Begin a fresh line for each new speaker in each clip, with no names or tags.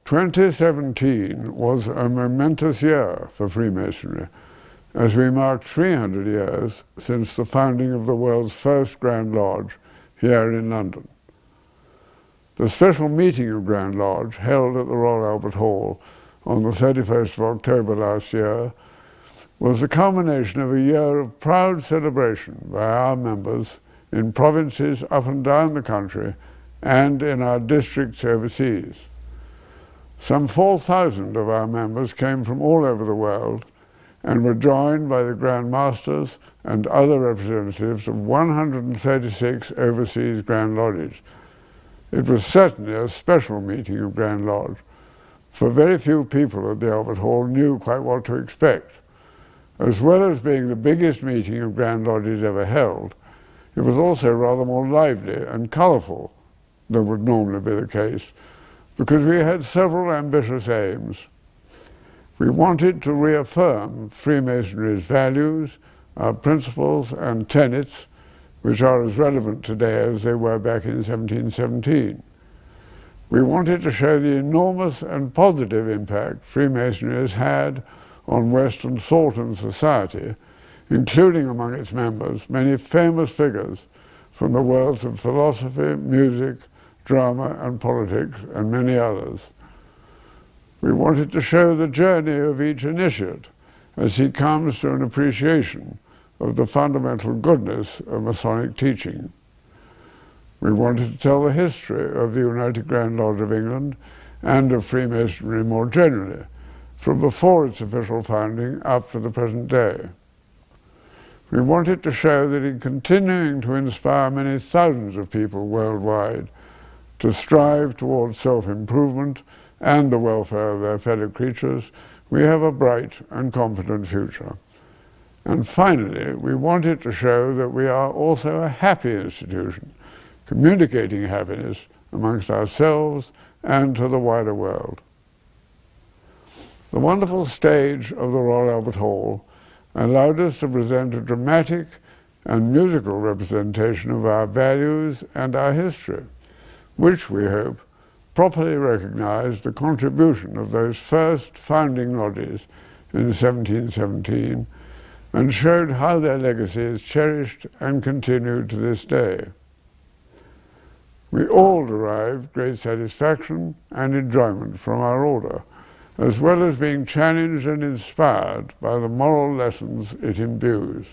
2017 was a momentous year for Freemasonry, as we marked 300 years since the founding of the world's first Grand Lodge here in London. The special meeting of Grand Lodge, held at the Royal Albert Hall on the 31st of October last year, was the culmination of a year of proud celebration by our members in provinces up and down the country and in our districts overseas. Some 4,000 of our members came from all over the world and were joined by the Grand Masters and other representatives of 136 overseas Grand Lodges. It was certainly a special meeting of Grand Lodge, for very few people at the Albert Hall knew quite what to expect. As well as being the biggest meeting of Grand Lodges ever held, it was also rather more lively and colourful than would normally be the case, because we had several ambitious aims. We wanted to reaffirm Freemasonry's values, our principles and tenets, which are as relevant today as they were back in 1717. We wanted to show the enormous and positive impact Freemasonry has had on Western thought and society, including among its members many famous figures from the worlds of philosophy, music, drama and politics, and many others. We wanted to show the journey of each initiate as he comes to an appreciation of the fundamental goodness of Masonic teaching. We wanted to tell the history of the United Grand Lodge of England and of Freemasonry more generally, from before its official founding up to the present day. We wanted to show that in continuing to inspire many thousands of people worldwide to strive towards self-improvement and the welfare of their fellow creatures, we have a bright and confident future. And finally, we wanted to show that we are also a happy institution, communicating happiness amongst ourselves and to the wider world. The wonderful stage of the Royal Albert Hall allowed us to present a dramatic and musical representation of our values and our history, which, we hope, properly recognized the contribution of those first founding lodges in 1717 and showed how their legacy is cherished and continued to this day. We all derive great satisfaction and enjoyment from our order, as well as being challenged and inspired by the moral lessons it imbues.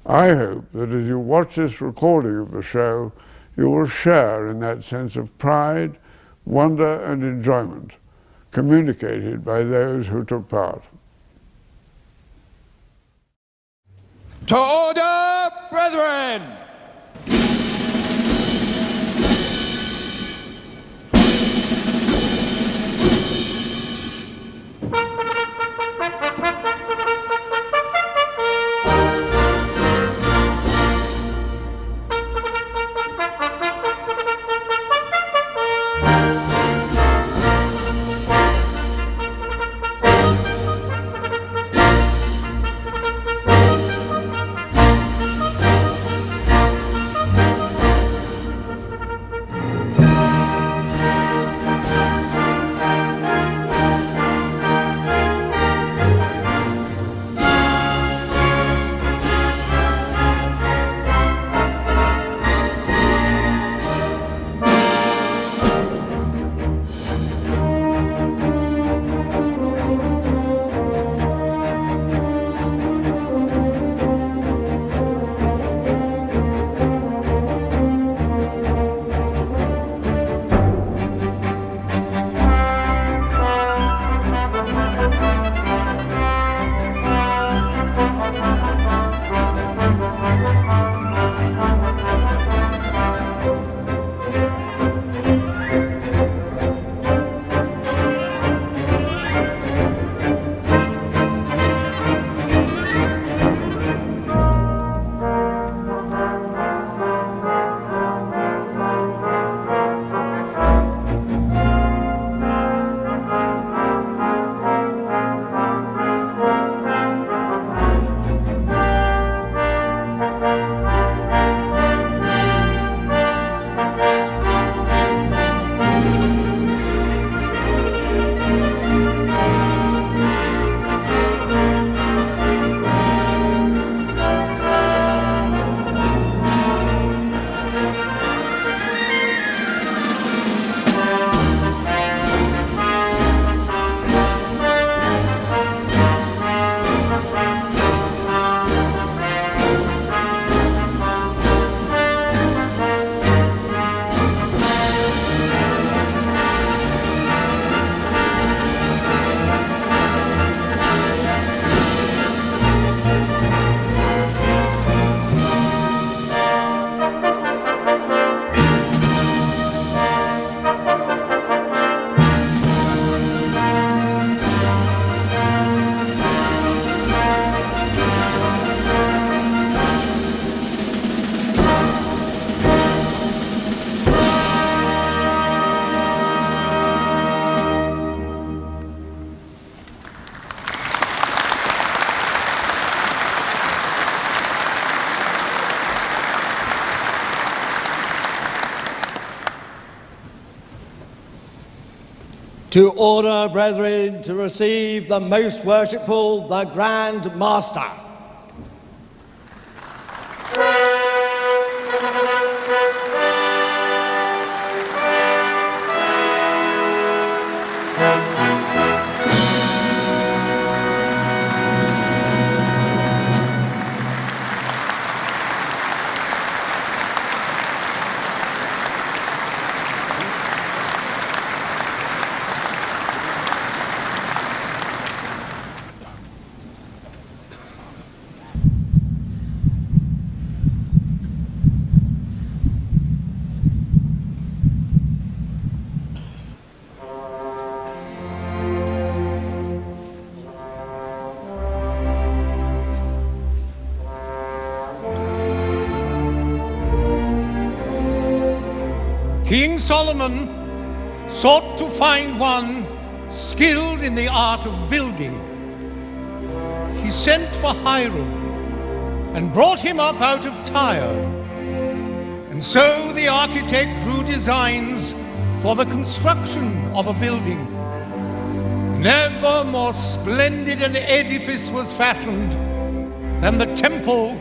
I hope that as you watch this recording of the show, you will share in that sense of pride, wonder, and enjoyment communicated by those who took part.
To order, brethren!
To order, brethren, to receive the most worshipful, the Grand Master.
King Solomon sought to find one skilled in the art of building. He sent for Hiram and brought him up out of Tyre. And so the architect drew designs for the construction of a building. Never more splendid an edifice was fashioned than the temple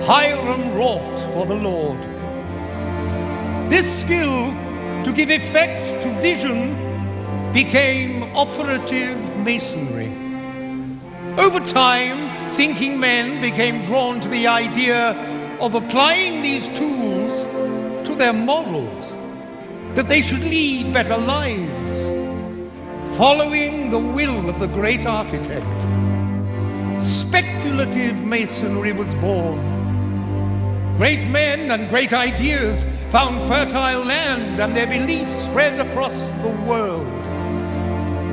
Hiram wrought for the Lord. This skill to give effect to vision became operative masonry. Over time, thinking men became drawn to the idea of applying these tools to their morals, that they should lead better lives, following the will of the great architect. Speculative masonry was born. Great men and great ideas found fertile land, and their beliefs spread across the world.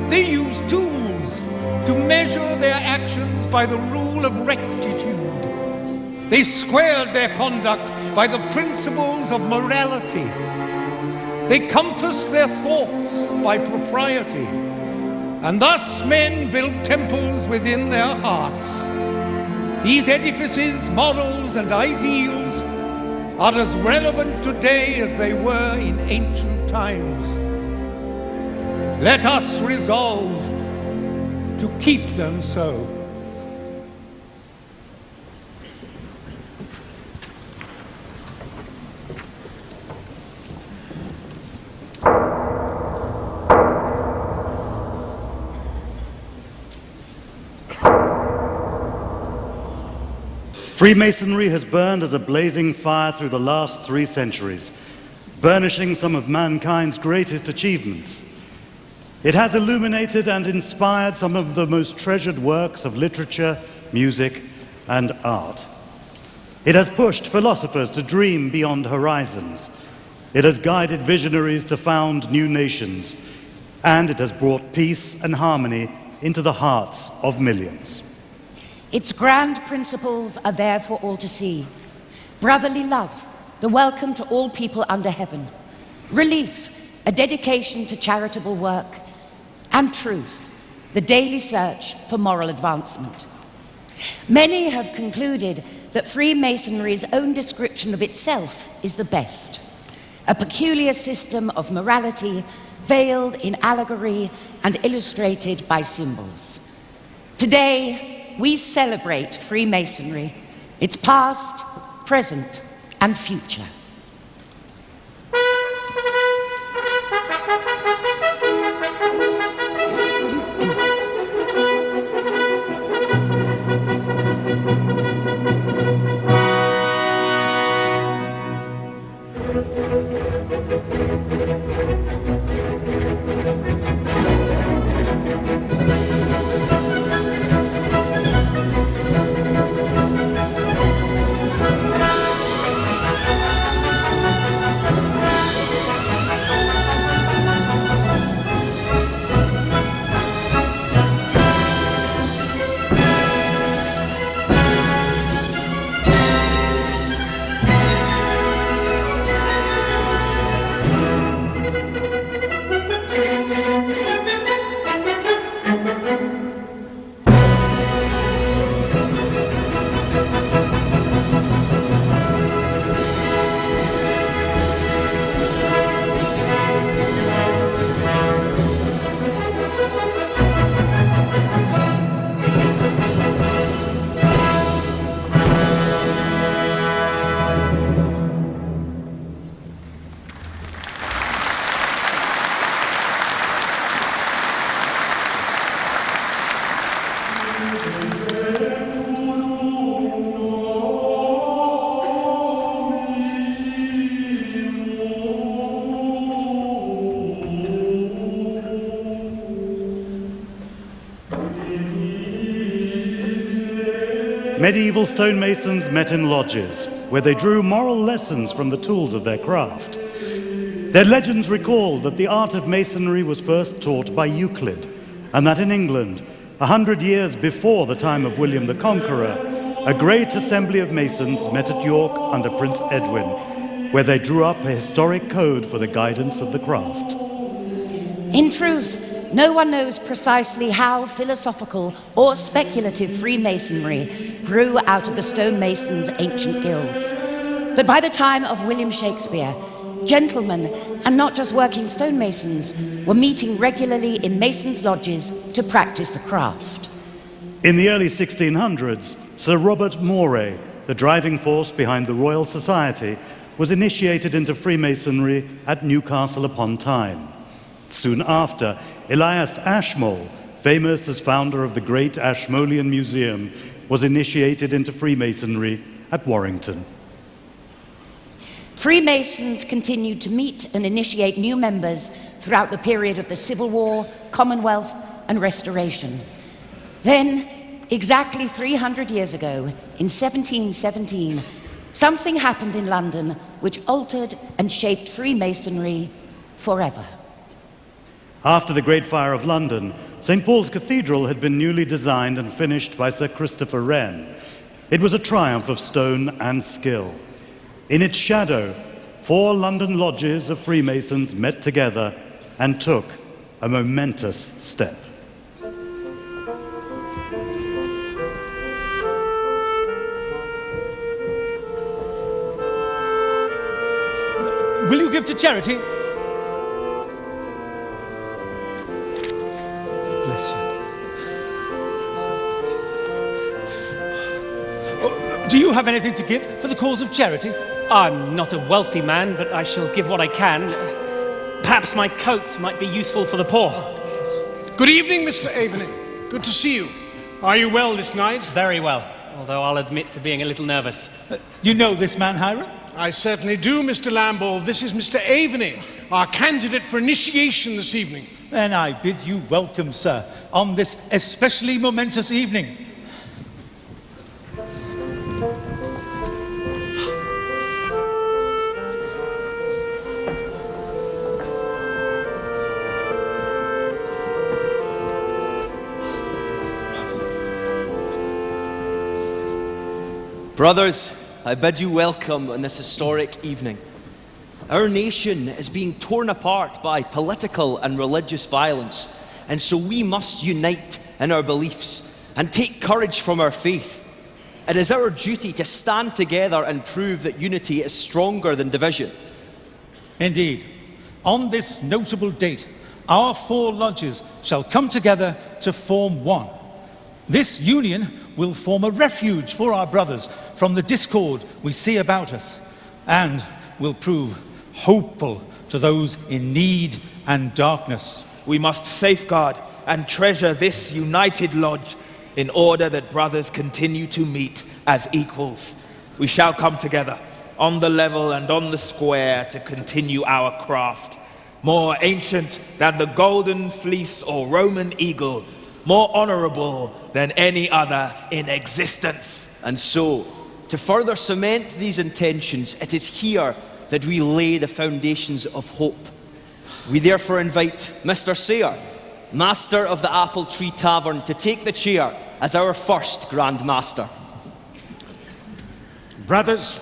They used tools to measure their actions by the rule of rectitude. They squared their conduct by the principles of morality. They compassed their thoughts by propriety. And thus men built temples within their hearts. These edifices, morals, and ideals are as relevant today as they were in ancient times. Let us resolve to keep them so.
Freemasonry has burned as a blazing fire through the last 3 centuries, burnishing some of mankind's greatest achievements. It has illuminated and inspired some of the most treasured works of literature, music, and art. It has pushed philosophers to dream beyond horizons. It has guided visionaries to found new nations, and it has brought peace and harmony into the hearts of millions.
Its grand principles are there for all to see. Brotherly love, the welcome to all people under heaven. Relief, a dedication to charitable work. And truth, the daily search for moral advancement. Many have concluded that Freemasonry's own description of itself is the best. A peculiar system of morality veiled in allegory and illustrated by symbols. Today, we celebrate Freemasonry, its past, present, and future.
medieval stonemasons met in lodges, where they drew moral lessons from the tools of their craft. Their legends recall that the art of masonry was first taught by Euclid, and that in England, 100 years before the time of William the Conqueror, a great assembly of masons met at York under Prince Edwin, where they drew up a historic code for the guidance of the craft.
In truth, no one knows precisely how philosophical or speculative Freemasonry grew out of the stonemasons' ancient guilds. But by the time of William Shakespeare, gentlemen, and not just working stonemasons, were meeting regularly in masons' lodges to practice the craft.
In the early 1600s, Sir Robert Moray, the driving force behind the Royal Society, was initiated into Freemasonry at Newcastle upon Tyne. Soon after, Elias Ashmole, famous as founder of the Great Ashmolean Museum, was initiated into Freemasonry at Warrington.
Freemasons continued to meet and initiate new members throughout the period of the Civil War, Commonwealth, and Restoration. Then, exactly 300 years ago, in 1717, something happened in London which altered and shaped Freemasonry forever.
After the Great Fire of London, St. Paul's Cathedral had been newly designed and finished by Sir Christopher Wren. It was a triumph of stone and skill. In its shadow, 4 London lodges of Freemasons met together and took a momentous step.
Will you give to charity? Bless you. Oh, do you have anything to give for the cause of charity?
I'm not a wealthy man, but I shall give what I can. Perhaps my coat might be useful for the poor.
Good evening, Mr. Avening. Good to see you. Are you well this night?
Very well, although I'll admit to being a little nervous.
You know this man, Hiram?
I certainly do, Mr. Lamble. This is Mr. Avening, our candidate for initiation this evening.
Then I bid you welcome, sir, on this especially momentous evening.
Brothers, I bid you welcome on this historic evening. Our nation is being torn apart by political and religious violence, and so we must unite in our beliefs and take courage from our faith. It is our duty to stand together and prove that unity is stronger than division.
Indeed, on this notable date, our 4 lodges shall come together to form one. This union will form a refuge for our brothers from the discord we see about us, and will prove hopeful to those in need and darkness.
We must safeguard and treasure this united lodge in order that brothers continue to meet as equals. We shall come together on the level and on the square to continue our craft, more ancient than the golden fleece or Roman eagle, more honorable than any other in existence.
And so, to further cement these intentions, it is here that we lay the foundations of hope. We therefore invite Mr. Sayre, Master of the Apple Tree Tavern, to take the chair as our first Grand Master.
Brothers,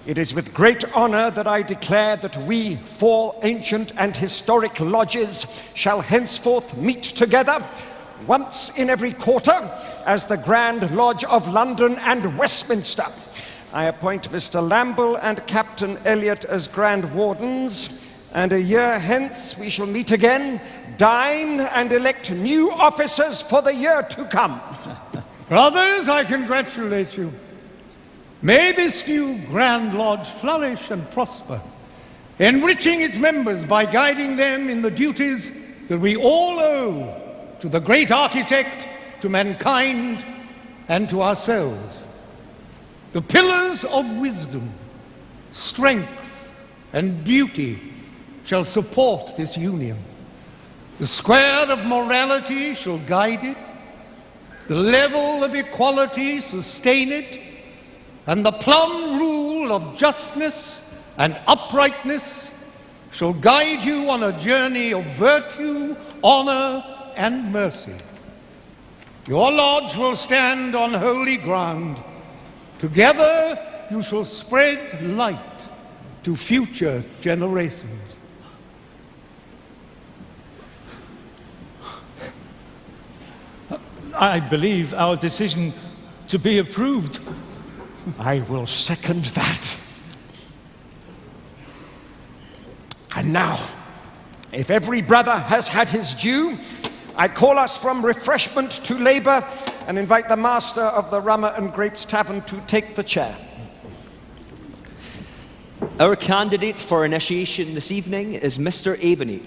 it is with great honor that I declare that we 4 ancient and historic lodges shall henceforth meet together once in every quarter as the Grand Lodge of London and Westminster. I appoint Mr. Lamble and Captain Elliot as Grand Wardens, and a year hence we shall meet again, dine, and elect new officers for the year to come.
Brothers, I congratulate you. May this new Grand Lodge flourish and prosper, enriching its members by guiding them in the duties that we all owe to the great architect, to mankind, and to ourselves. The pillars of wisdom, strength, and beauty shall support this union. The square of morality shall guide it, The level of equality sustain it, and the plumb rule of justness and uprightness shall guide you on a journey of virtue, honor, and mercy. Your lodge will stand on holy ground. Together you shall spread light to future generations.
I believe our decision to be approved.
I will second that. And now, if every brother has had his due, I call us from refreshment to labor and invite the master of the Rummer and Grapes Tavern to take the chair.
Our candidate for initiation this evening is Mr. Aveny.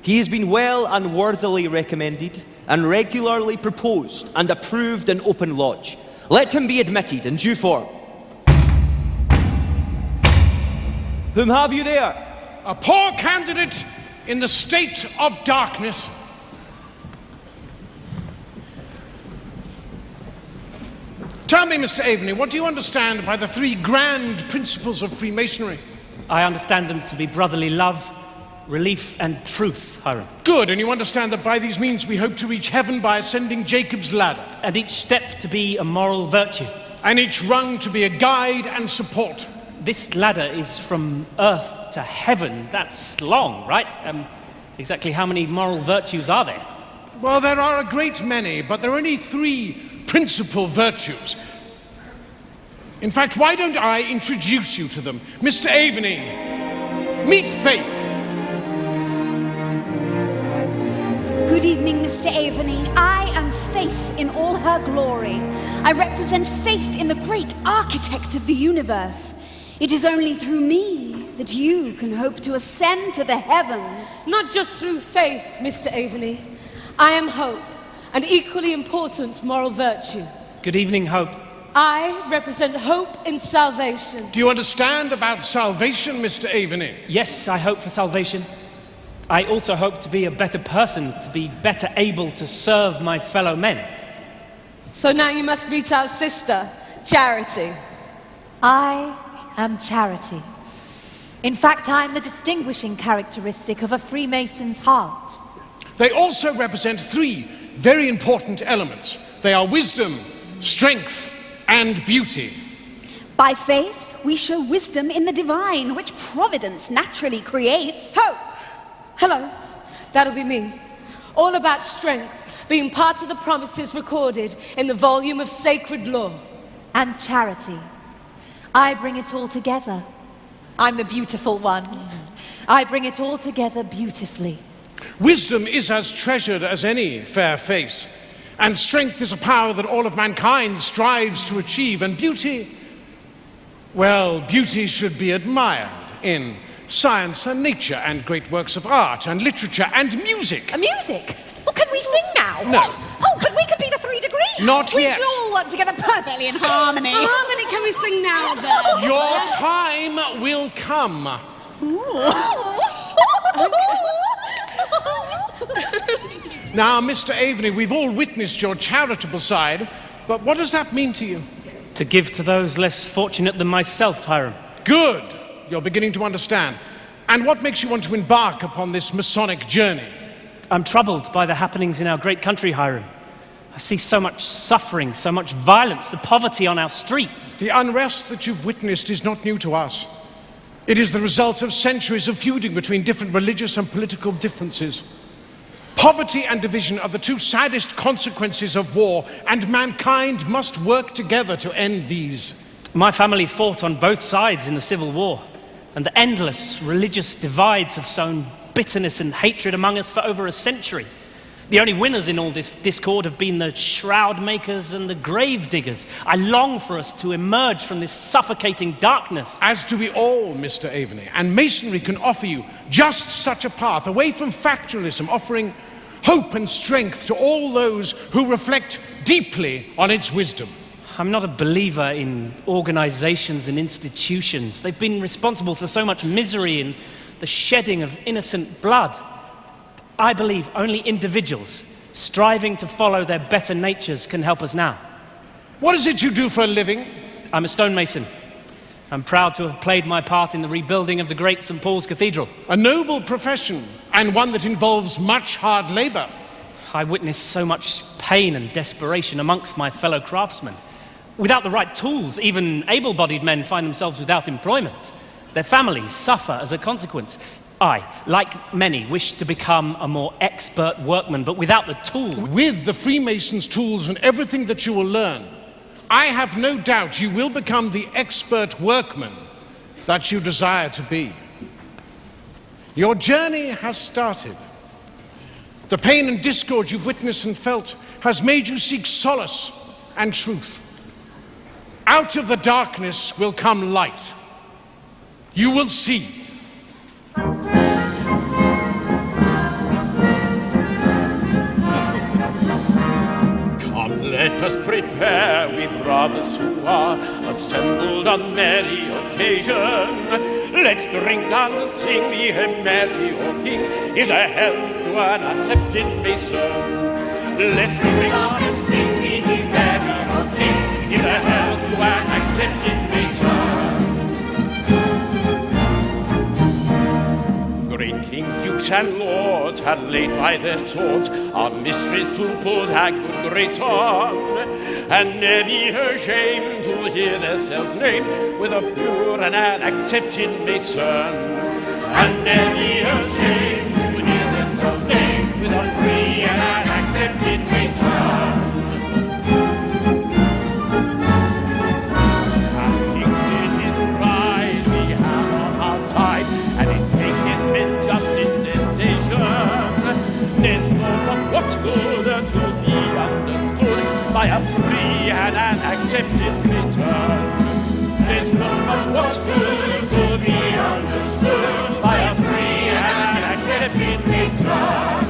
He has been well and worthily recommended and regularly proposed and approved in open lodge. Let him be admitted in due form. Whom have you there?
A poor candidate in the state of darkness. Tell me, Mr. Aveny, what do you understand by the three grand principles of Freemasonry?
I understand them to be brotherly love, relief, and truth, Hiram.
Good, and you understand that by these means we hope to reach heaven by ascending Jacob's ladder.
And each step to be a moral virtue.
And each rung to be a guide and support.
This ladder is from earth to heaven. That's long, right? Exactly how many moral virtues are there?
Well, there are a great many, but there are only three principal virtues. In fact, why don't I introduce you to them? Mr. Aveny, meet Faith.
Good evening, Mr. Aveny. I am Faith in all her glory. I represent faith in the great architect of the universe. It is only through me that you can hope to ascend to the heavens.
Not just through faith, Mr. Aveny. I am hope, an equally important moral virtue.
Good evening, Hope.
I represent hope in salvation.
Do you understand about salvation, Mr. Aveny?
Yes, I hope for salvation. I also hope to be a better person, to be better able to serve my fellow men.
So now you must meet our sister, Charity.
I am Charity. In fact, I'm the distinguishing characteristic of a Freemason's heart.
They also represent three very important elements. They are wisdom, strength, and beauty.
By faith, we show wisdom in the divine, which providence naturally creates.
Hope! Hello, that'll be me. All about strength, being part of the promises recorded in the volume of sacred law.
And charity. I bring it all together. I'm the beautiful one. I bring it all together beautifully.
Wisdom is as treasured as any fair face, and strength is a power that all of mankind strives to achieve, and beauty, well, beauty should be admired in science and nature and great works of art and literature and music.
Music? Well, can we sing now?
No.
Oh, but we could be the 3 degrees.
Not yet.
We'd all work together perfectly in harmony.
Harmony, can we sing now then?
Your time will come. Now, Mr. Aveny, we've all witnessed your charitable side, but what does that mean to you?
To give to those less fortunate than myself, Hiram.
Good. You're beginning to understand. And what makes you want to embark upon this Masonic journey?
I'm troubled by the happenings in our great country, Hiram. I see so much suffering, so much violence, the poverty on our streets.
The unrest that you've witnessed is not new to us. It is the result of centuries of feuding between different religious and political differences. Poverty and division are the two saddest consequences of war, and mankind must work together to end these.
My family fought on both sides in the Civil War, and the endless religious divides have sown bitterness and hatred among us for over a century. The only winners in all this discord have been the shroud makers and the grave diggers. I long for us to emerge from this suffocating darkness.
As do we all, Mr. Aveny, and Masonry can offer you just such a path, away from factionalism, offering hope and strength to all those who reflect deeply on its wisdom.
I'm not a believer in organizations and institutions. They've been responsible for so much misery and the shedding of innocent blood. I believe only individuals striving to follow their better natures can help us now.
What is it you do for a living?
I'm a stonemason. I'm proud to have played my part in the rebuilding of the great St. Paul's Cathedral.
A noble profession, and one that involves much hard labor.
I witnessed so much pain and desperation amongst my fellow craftsmen. Without the right tools, even able-bodied men find themselves without employment. Their families suffer as a consequence. I, like many, wish to become a more expert workman, but without the tools.
With the Freemasons' tools and everything that you will learn, I have no doubt you will become the expert workman that you desire to be. Your journey has started. The pain and discord you've witnessed and felt has made you seek solace and truth. Out of the darkness will come light. You will see.
Let us prepare, we brothers who are assembled on merry occasion. Let's drink, dance, and sing, be a merry, O King, is a health to an accepted mason. Let's drink, dance, and sing, be merry, O King, is a health to an accepted mason. Great kings, dukes, and lords had laid by their swords our mysteries to put our good grace on, and ne'er be ashamed to hear themselves named with a pure and an accepted mason. And ne'er be ashamed to hear themselves named with a free and an accepted mason. And dignity's pride we have on our side, and it maketh men just in their station. There's no but what's good to be understood by a free and an accepted mason. There's no but what's good to be understood by a free and an accepted mason.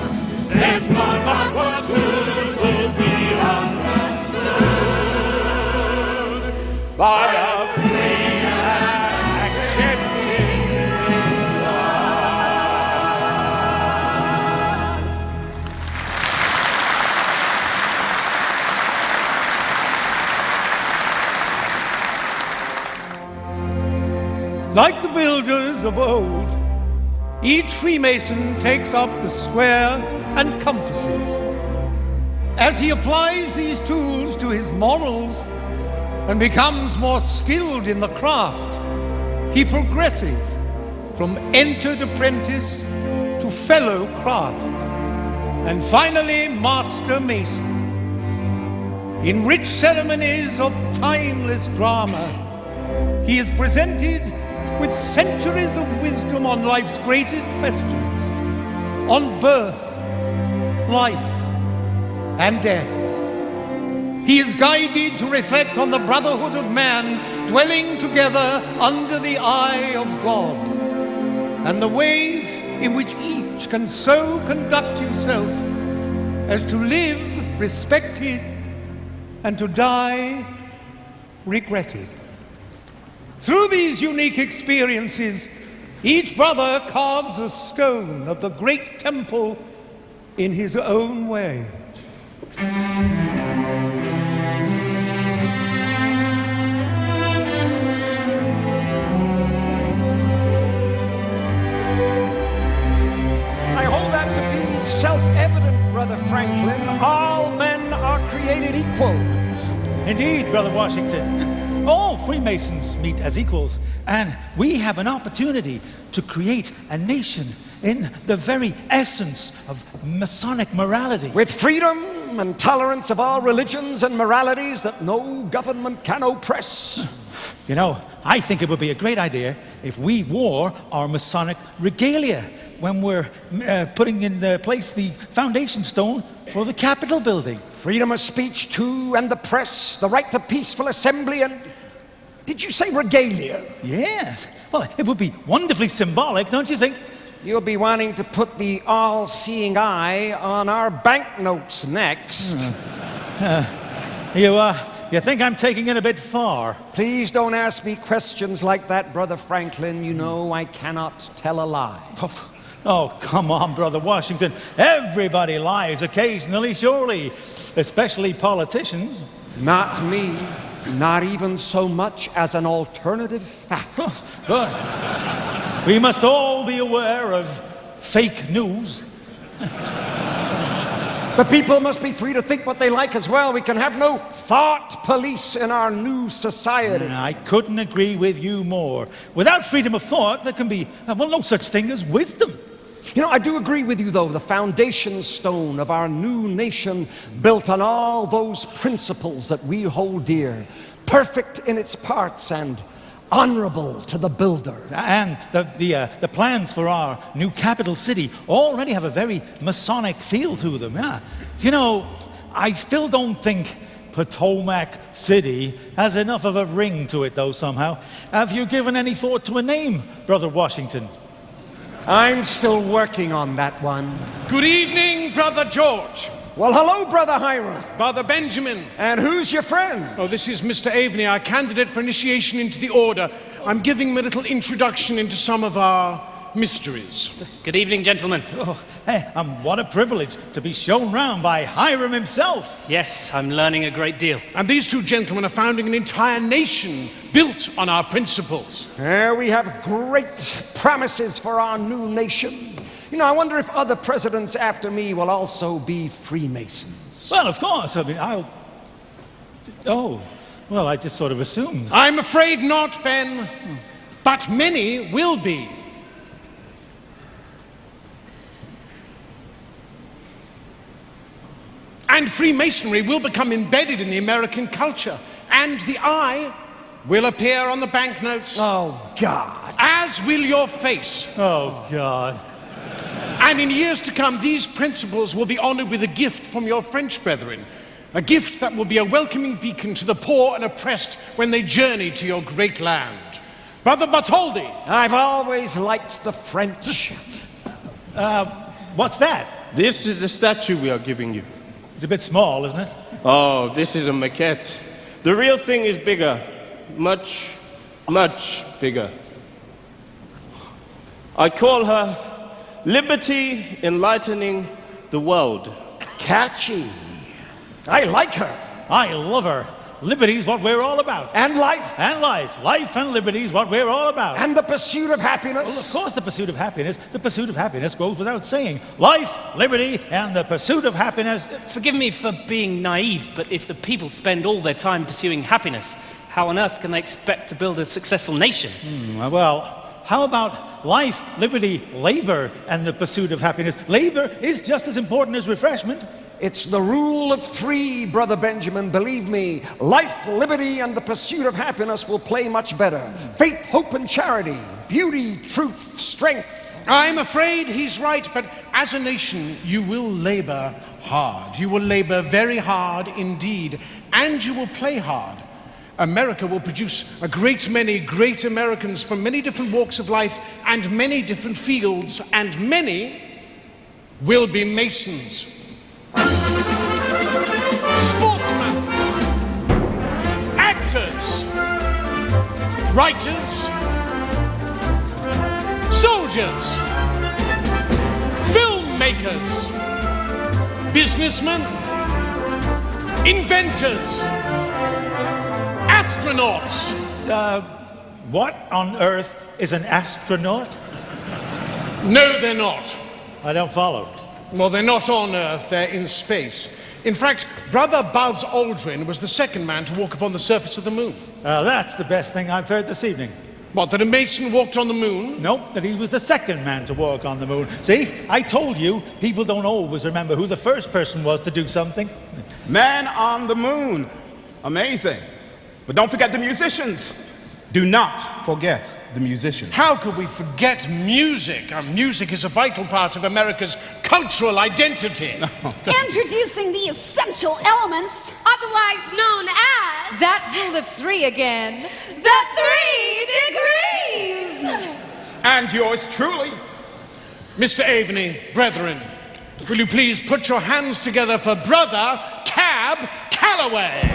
There's no but what's good to be understood by a free and accepted
Like the builders of old, each Freemason takes up the square and compasses. As he applies these tools to his morals and becomes more skilled in the craft, he progresses from entered apprentice to fellow craft, and finally master mason. In rich ceremonies of timeless drama, he is presented with centuries of wisdom on life's greatest questions, on birth, life, and death. He is guided to reflect on the brotherhood of man dwelling together under the eye of God, and the ways in which each can so conduct himself as to live respected and to die regretted. Through these unique experiences, each brother carves a stone of the great temple in his own way.
I hold that to be self-evident, Brother Franklin. All men are created equal.
Indeed, Brother Washington. All Freemasons meet as equals, and we have an opportunity to create a nation in the very essence of Masonic morality.
With freedom and tolerance of all religions and moralities that no government can oppress.
You know, I think it would be a great idea if we wore our Masonic regalia when we're putting in place the foundation stone for the Capitol building.
Freedom of speech, too, and the press, the right to peaceful assembly, and... Did you say regalia?
Yes. Well, it would be wonderfully symbolic, don't you think?
You'll be wanting to put the all-seeing eye on our banknotes next.
You think I'm taking it a bit far?
Please don't ask me questions like that, Brother Franklin. You know I cannot tell a lie.
Oh, come on, Brother Washington. Everybody lies occasionally, surely, especially politicians.
Not me. Not even so much as an alternative fact.
But we must all be aware of fake news.
The people must be free to think what they like as well. We can have no thought police in our new society.
I couldn't agree with you more. Without freedom of thought, there can be, well, no such thing as wisdom.
You know, I do agree with you, though. The foundation stone of our new nation, built on all those principles that we hold dear, perfect in its parts and honorable to the builder.
And the plans for our new capital city already have a very Masonic feel to them, yeah. You know, I still don't think Potomac City has enough of a ring to it, though, somehow. Have you given any thought to a name, Brother Washington?
I'm still working on that one.
Good evening, Brother George.
Well, hello, Brother Hiram.
Brother Benjamin.
And who's your friend?
Oh, this is Mr. Aveny, our candidate for initiation into the Order. I'm giving him a little introduction into some of our mysteries.
Good evening, gentlemen.
Oh, hey, what a privilege to be shown round by Hiram himself.
Yes, I'm learning a great deal.
And these two gentlemen are founding an entire nation built on our principles.
We have great promises for our new nation. You know, I wonder if other presidents after me will also be Freemasons.
Well, of course. I mean, Oh, well, I just sort of assumed.
I'm afraid not, Ben. But many will be. And Freemasonry will become embedded in the American culture. And the eye will appear on the banknotes.
Oh, God.
As will your face.
Oh, God.
And in years to come, these principles will be honored with a gift from your French brethren. A gift that will be a welcoming beacon to the poor and oppressed when they journey to your great land. Brother Bartholdi.
I've always liked the French.
What's that?
This is the statue we are giving you.
It's a bit small, isn't it?
Oh, this is a maquette. The real thing is bigger. Much, much bigger. I call her Liberty Enlightening the World.
Catchy. I like her.
I love her. Liberty's what we're all about.
And life.
And life. Life and liberty's what we're all about.
And the pursuit of happiness.
Well, of course the pursuit of happiness. The pursuit of happiness goes without saying. Life, liberty, and the pursuit of happiness.
Forgive me for being naive, but if the people spend all their time pursuing happiness, how on earth can they expect to build a successful nation?
Well, how about life, liberty, labor, and the pursuit of happiness? Labor is just as important as refreshment.
It's the rule of three, Brother Benjamin. Believe me, life, liberty, and the pursuit of happiness will play much better. Faith, hope, and charity. Beauty, truth, strength.
I'm afraid he's right, but as a nation, you will labor hard. You will labor very hard indeed, and you will play hard. America will produce a great many great Americans from many different walks of life and many different fields, and many will be Masons. Sportsmen, actors, writers, soldiers, filmmakers, businessmen, inventors, astronauts.
What on earth is an astronaut?
No, they're not.
I don't follow.
Well, they're not on Earth, they're in space. In fact, Brother Buzz Aldrin was the second man to walk upon the surface of the moon.
That's the best thing I've heard this evening.
What, that a Mason walked on the moon?
Nope, that he was the second man to walk on the moon. See, I told you, people don't always remember who the first person was to do something.
Man on the moon. Amazing. But don't forget the musicians. Do not forget the musicians.
How could we forget music? Music is a vital part of America's cultural identity.
Introducing the essential elements,
otherwise known as...
That rule of three again.
The 3 degrees!
And yours truly.
Mr. Aveny, brethren, will you please put your hands together for Brother Cab Calloway?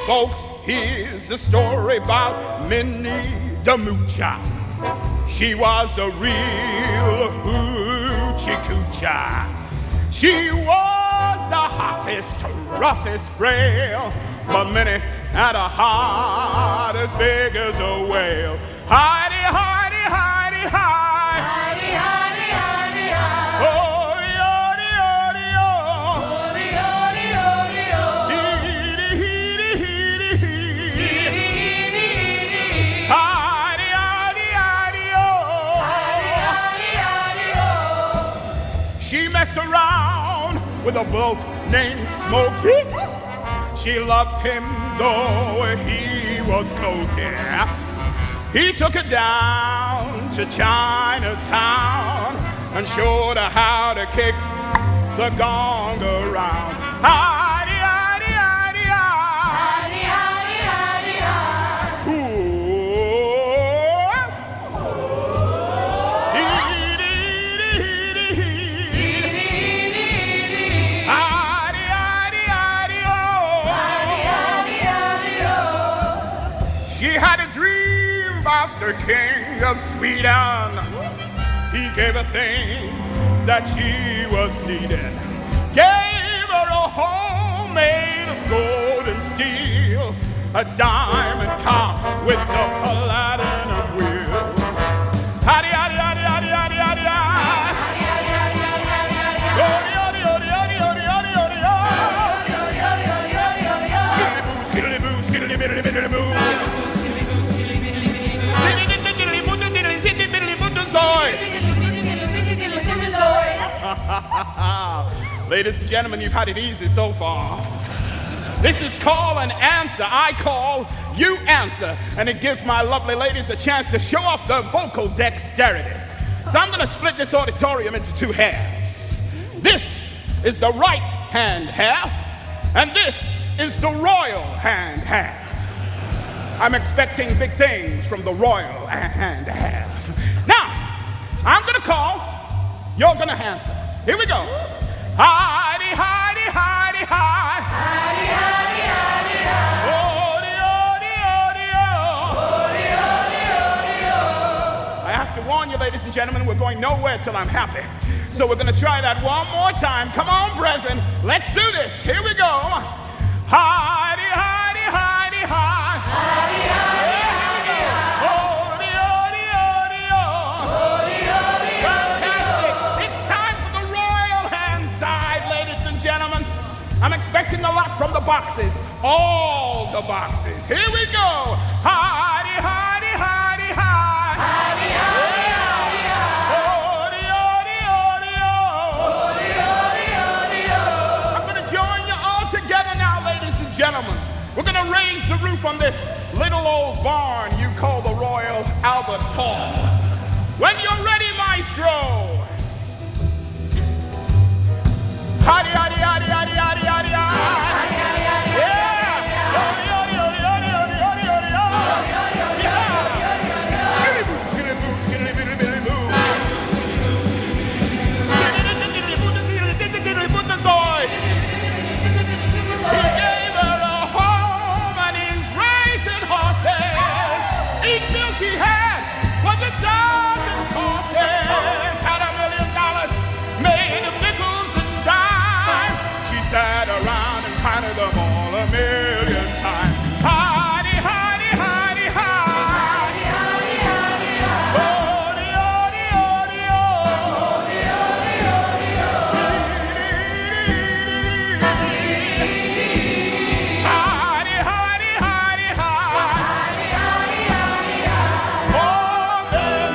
folks, here's a story about Minnie the Moocher. She was a real hoochie coocher. She was the hottest, roughest frail, but Minnie had a heart as big as a whale. Heidi, Heidi, Heidi, Heidi. Heidi, Heidi, Heidi, Heidi. Oh, yodi, yodi, yo. Yodi, yodi, yodi, yo. Heedy, heedy, heedy, heedy. Heedy, heedy, heedy. Heidi, Heidi, Heidi, yo. Heidi, Heidi, Heidi, yo. She messed around with a bloke named Smokey. She loved him though he was cocky. He took her down to Chinatown and showed her how to kick the gong around. Heidi, Heidi, Heidi, Heidi. Heidi, Heidi, Heidi, Heidi. Heedy, heedy, heedy, heedy. Heedy, heedy, heedy. Heidi, Heidi, Heidi, oh. Heidi, Heidi, Heidi, oh. She had a dream about the king of Sweden. He gave her things that she was needing. Gave her a home made of gold and steel, a diamond car with the platinum wheels. Howdy, howdy, howdy, howdy, howdy, howdy, Ladies and gentlemen, you've had it easy so far. This is call and answer. I call, you answer. And it gives my lovely ladies a chance to show off their vocal dexterity. So I'm going to split this auditorium into two halves. This is the right hand half, and this is the royal hand half. I'm expecting big things from the royal hand half. Now, I'm going to call, you're going to answer. Here we go. Heidi, Heidi, Heidi, Heidi. Heidi, Heidi, Heidi, Heidi. Odi, odi, odi, odi, odi, odi, odi. I have to warn you, ladies and gentlemen, we're going nowhere till I'm happy. So we're going to try that one more time. Come on, brethren, let's do this. Here we go. Heidi, Heidi, Heidi, Heidi. Heidi, Heidi, Heidi, Heidi. Odi, odi, odi, odi, odi, odi. Fantastic. It's time for the royal hand side, ladies and gentlemen. I'm expecting a lot from the boxes. All the boxes. Here we go. Heidi, Heidi, Heidi, Heidi. Heidi, Heidi, Heidi, Heidi. Odi, odi, odi, odi, odi, odi, odi. I'm going to join you all together now, ladies and gentlemen. We're going to raise the roof on this little old barn you call the Royal Albert Hall. When you're ready, maestro. Hadi, hadi, hadi, hadi, hadi, hadi, hadi. Yeah. Odi, odi, odi, odi, odi, odi, odi, odi. Yeah. Skitty boo, skitty boo, skitty bitty bitty boo. Skitty boo, the boy. He gave her a home and he's racing horses. Each meal she had was a dozen horses. Had $1 million made of nickels and dimes. She sat around and counted them all 1,000,000 times. Heidi, Heidi, Heidi, Heidi. Heidi, Heidi, Heidi. Odi, odi, odi, odi. Odi, odi, odi. Heidi, Heidi, Heidi, Heidi. Heidi, Heidi, Heidi, Heidi. Oh, then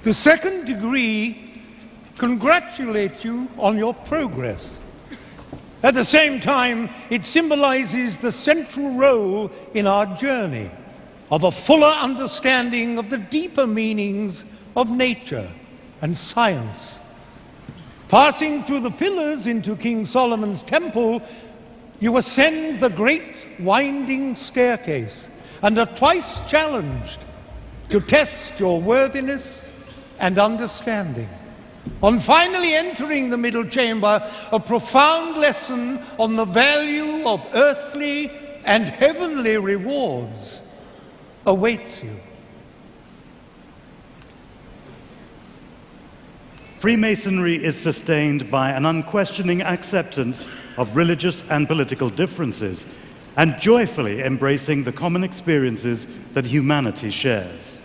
The second degree congratulates you on your progress. At the same time, it symbolizes the central role in our journey of a fuller understanding of the deeper meanings of nature and science. Passing through the pillars into King Solomon's temple, you ascend the great winding staircase and are twice challenged to test your worthiness and understanding. On finally entering the middle chamber, a profound lesson on the value of earthly and heavenly rewards awaits you.
Freemasonry is sustained by an unquestioning acceptance of religious and political differences and joyfully embracing the common experiences that humanity shares.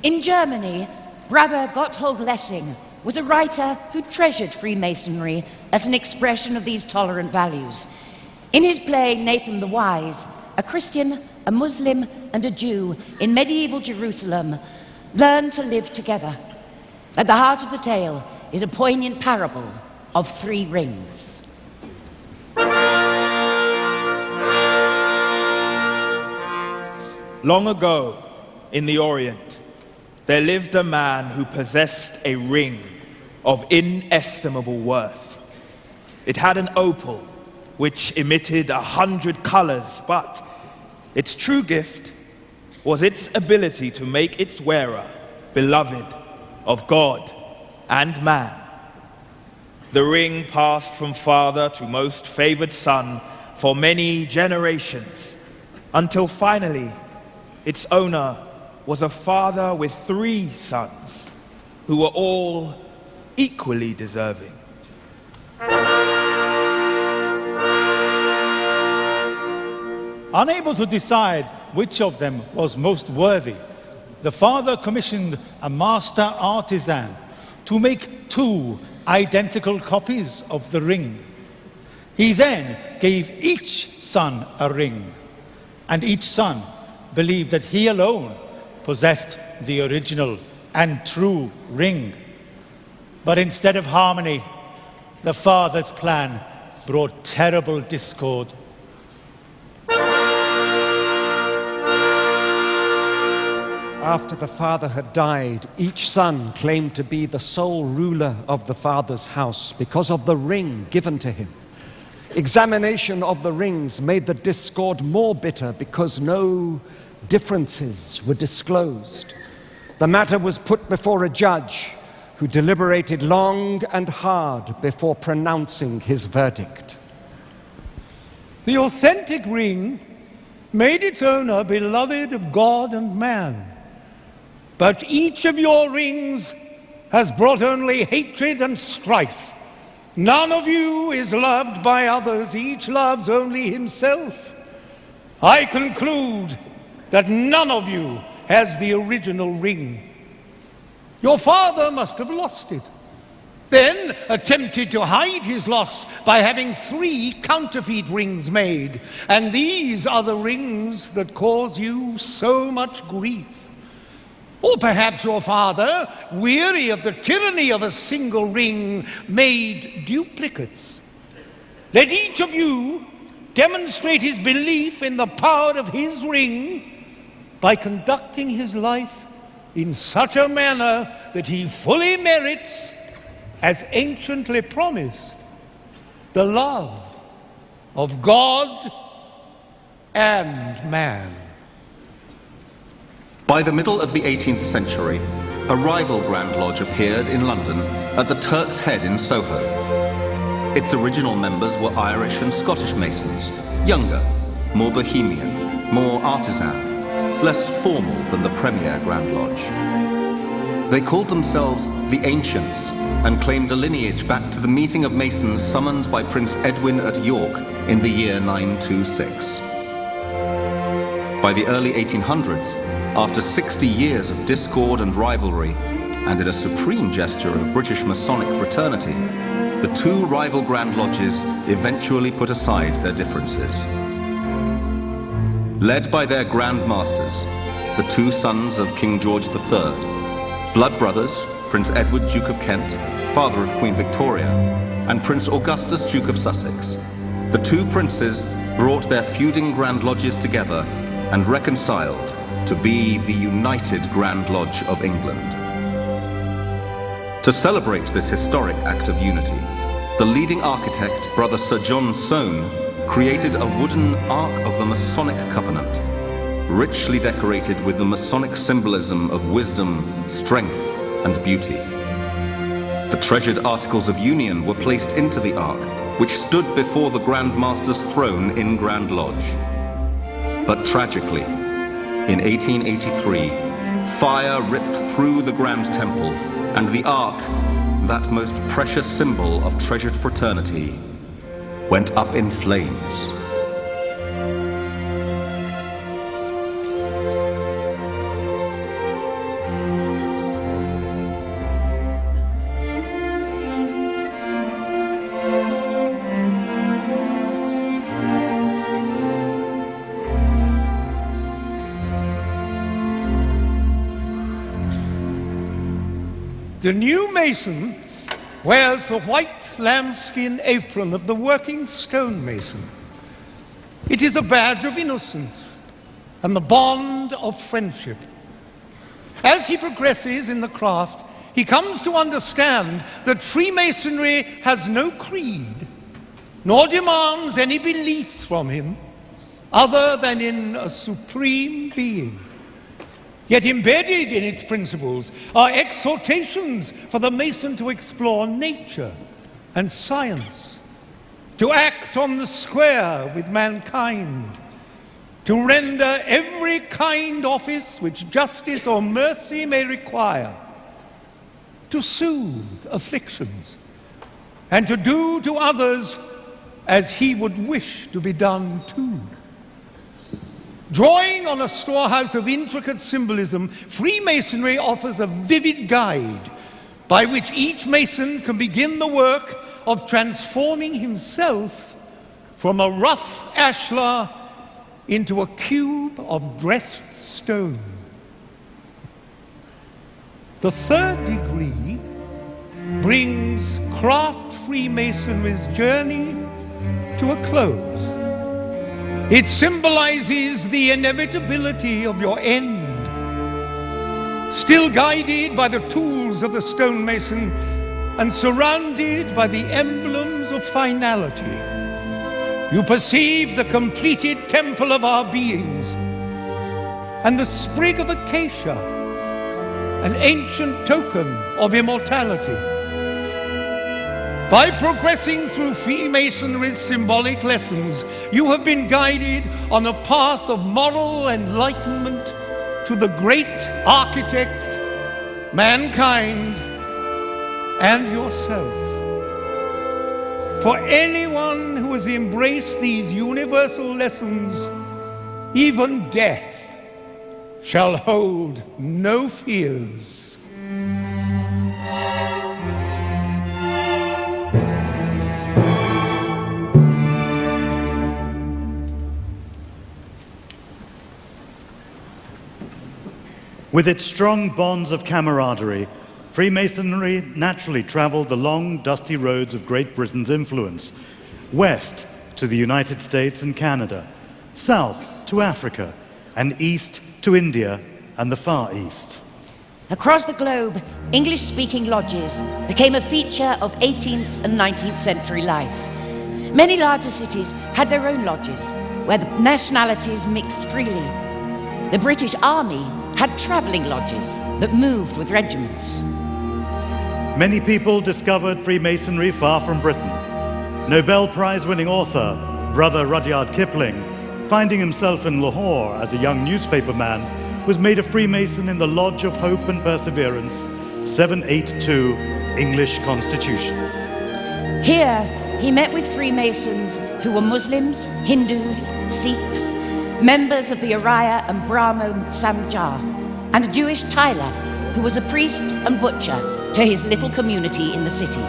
In Germany, Brother Gotthold Lessing was a writer who treasured Freemasonry as an expression of these tolerant values. In his play Nathan the Wise, a Christian, a Muslim, and a Jew in medieval Jerusalem learn to live together. At the heart of the tale is a poignant parable of 3 rings.
Long ago, in the Orient, there lived a man who possessed a ring of inestimable worth. It had an opal which emitted 100 colors, but its true gift was its ability to make its wearer beloved of God and man. The ring passed from father to most favored son for many generations, until finally its owner was a father with 3 sons who were all equally deserving.
Unable to decide which of them was most worthy, the father commissioned a master artisan to make 2 identical copies of the ring. He then gave each son a ring, and each son believed that he alone possessed the original and true ring. But instead of harmony, the father's plan brought terrible discord.
After the father had died, each son claimed to be the sole ruler of the father's house because of the ring given to him. Examination of the rings made the discord more bitter because no differences were disclosed. The matter was put before a judge who deliberated long and hard before pronouncing his verdict.
The authentic ring made its owner beloved of God and man. But each of your rings has brought only hatred and strife. None of you is loved by others. Each loves only himself. I conclude that none of you has the original ring. Your father must have lost it, then attempted to hide his loss by having 3 counterfeit rings made. And these are the rings that cause you so much grief. Or perhaps your father, weary of the tyranny of a single ring, made duplicates. Let each of you demonstrate his belief in the power of his ring by conducting his life in such a manner that he fully merits, as anciently promised, the love of God and man.
By the middle of the 18th century, a rival Grand Lodge appeared in London at the Turk's Head in Soho. Its original members were Irish and Scottish Masons, younger, more bohemian, more artisan, less formal than the premier Grand Lodge. They called themselves the Ancients and claimed a lineage back to the meeting of Masons summoned by Prince Edwin at York in the year 926. By the early 1800s, after 60 years of discord and rivalry, and in a supreme gesture of British Masonic fraternity, the 2 rival Grand Lodges eventually put aside their differences. Led by their Grand Masters, the 2 sons of King George III, Blood brothers, Prince Edward, Duke of Kent, father of Queen Victoria, and Prince Augustus, Duke of Sussex, the two princes brought their feuding Grand Lodges together and reconciled to be the United Grand Lodge of England. To celebrate this historic act of unity, the leading architect, Brother Sir John Soane, created a wooden Ark of the Masonic Covenant, richly decorated with the Masonic symbolism of wisdom, strength, and beauty. The treasured Articles of Union were placed into the Ark, which stood before the Grand Master's throne in Grand Lodge. But tragically, in 1883, fire ripped through the Grand Temple, and the Ark, that most precious symbol of treasured fraternity, went up in flames.
The new mason wears the white lambskin apron of the working stonemason. It is a badge of innocence and the bond of friendship. As he progresses in the craft, he comes to understand that Freemasonry has no creed, nor demands any beliefs from him other than in a supreme being. Yet embedded in its principles are exhortations for the Mason to explore nature and science, to act on the square with mankind, to render every kind office which justice or mercy may require, to soothe afflictions, and to do to others as he would wish to be done too. Drawing on a storehouse of intricate symbolism, Freemasonry offers a vivid guide by which each Mason can begin the work of transforming himself from a rough ashlar into a cube of dressed stone. The third degree brings craft Freemasonry's journey to a close. It symbolizes the inevitability of your end. Still guided by the tools of the stonemason and surrounded by the emblems of finality, you perceive the completed temple of our beings and the sprig of acacia, an ancient token of immortality. By progressing through Freemasonry's symbolic lessons, you have been guided on a path of moral enlightenment to the great architect, mankind, and yourself. For anyone who has embraced these universal lessons, even death shall hold no fears.
With its strong bonds of camaraderie, Freemasonry naturally traveled the long, dusty roads of Great Britain's influence, west to the United States and Canada, south to Africa, and east to India and the Far East.
Across the globe, English-speaking lodges became a feature of 18th and 19th century life. Many larger cities had their own lodges, where the nationalities mixed freely. The British Army had travelling lodges that moved with regiments.
Many people discovered Freemasonry far from Britain. Nobel Prize-winning author, Brother Rudyard Kipling, finding himself in Lahore as a young newspaperman, was made a Freemason in the Lodge of Hope and Perseverance, 782 English Constitution.
Here, he met with Freemasons who were Muslims, Hindus, Sikhs, members of the Arya and Brahmo Samjar, and a Jewish tiler who was a priest and butcher to his little community in the city.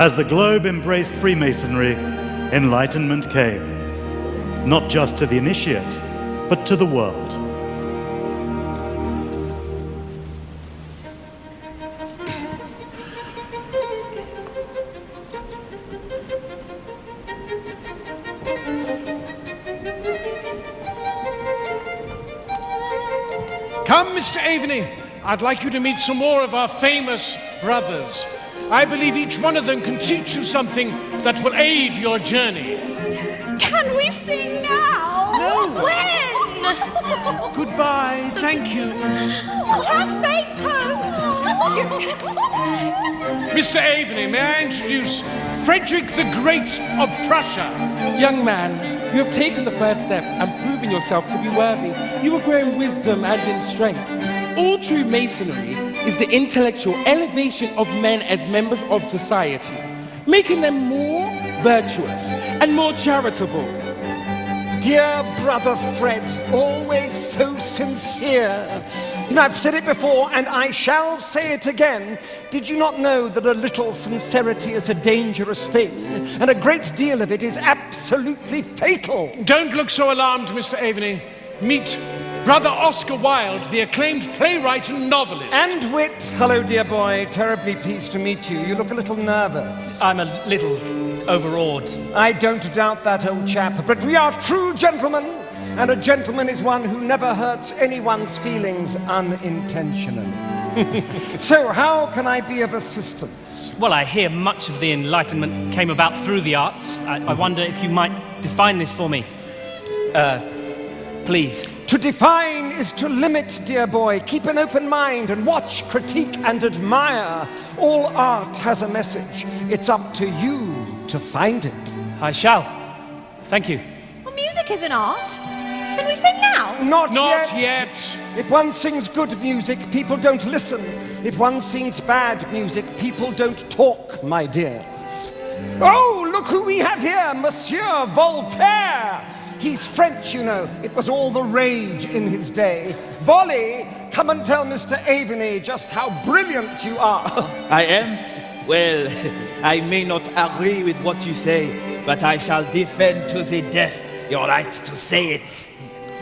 As the globe embraced Freemasonry, enlightenment came, not just to the initiate, but to the world.
Come, Mr. Aveny. I'd like you to meet some more of our famous brothers. I believe each one of them can teach you something that will aid your journey.
Can we sing now?
No.
When?
Goodbye. Thank you.
Have faith, Hope.
Mr. Aveny, may I introduce Frederick the Great of Prussia?
Young man, you have taken the first step and proven yourself to be worthy. You will grow in wisdom and in strength. All true masonry is the intellectual elevation of men as members of society, making them more virtuous and more charitable.
Dear brother Fred, always so sincere. You know, I've said it before and I shall say it again. Did you not know that a little sincerity is a dangerous thing, and a great deal of it is absolutely fatal?
Don't look so alarmed, Mr. Aveny. Meet Brother Oscar Wilde, the acclaimed playwright and novelist.
And wit. Hello, dear boy. Terribly pleased to meet you. You look a little nervous.
I'm a little overawed.
I don't doubt that, old chap. But we are true gentlemen, and a gentleman is one who never hurts anyone's feelings unintentionally. So, how can I be of assistance?
Well, I hear much of the Enlightenment came about through the arts. I wonder if you might define this for me. Please.
To define is to limit, dear boy. Keep an open mind and watch, critique, and admire. All art has a message. It's up to you to find it.
I shall. Thank you.
Well, music is an art. Can we sing now?
Not
yet.
If one sings good music, people don't listen. If one sings bad music, people don't talk, my dears. Oh, look who we have here, Monsieur Voltaire. He's French, you know. It was all the rage in his day. Volley, come and tell Mr. Aveny just how brilliant you are.
I am? Well, I may not agree with what you say, but I shall defend to the death your right to say it.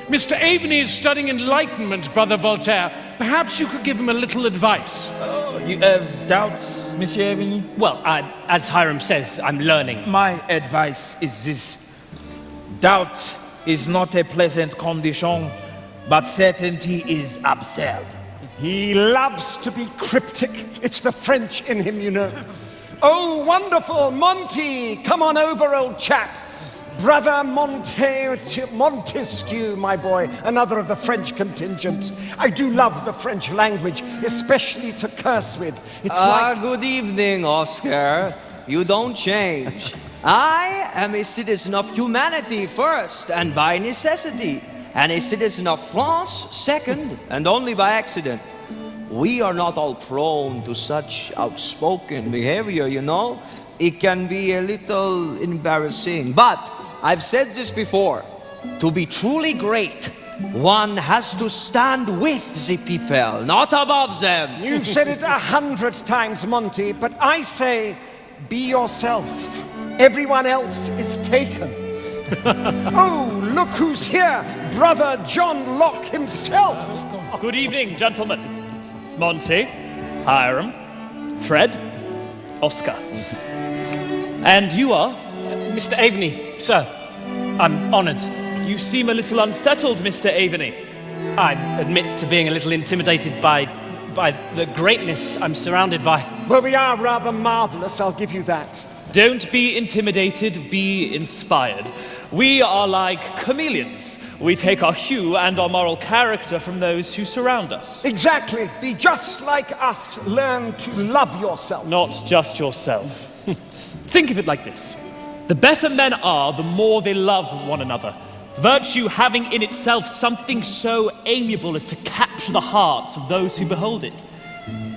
Mr. Aveny is studying Enlightenment, Brother Voltaire. Perhaps you could give him a little advice.
Oh, you have doubts, Monsieur Aveny?
Well, as Hiram says, I'm learning.
My advice is this. Doubt is not a pleasant condition, but certainty is absurd.
He loves to be cryptic. It's the French in him, you know. Oh, wonderful, Monty! Come on over, old chap. Brother Montesquieu, my boy, another of the French contingent. I do love the French language, especially to curse with. It's like...
Good evening, Oscar. You don't change. I am a citizen of humanity first, and by necessity, and a citizen of France second, and only by accident. We are not all prone to such outspoken behavior, you know. It can be a little embarrassing, but I've said this before. To be truly great, one has to stand with the people, not above them.
You've said it 100 times, Monty, but I say, be yourself. Everyone else is taken. Oh, look who's here! Brother John Locke himself!
Good evening, gentlemen. Monty, Hiram, Fred, Oscar. And you are?
Mr. Aveny, sir. I'm honoured.
You seem a little unsettled, Mr. Aveny.
I admit to being a little intimidated by the greatness I'm surrounded by.
Well, we are rather marvellous, I'll give you that.
Don't be intimidated, be inspired. We are like chameleons. We take our hue and our moral character from those who surround us.
Exactly. Be just like us. Learn to love yourself.
Not just yourself. Think of it like this. The better men are, the more they love one another. Virtue having in itself something so amiable as to capture the hearts of those who behold it.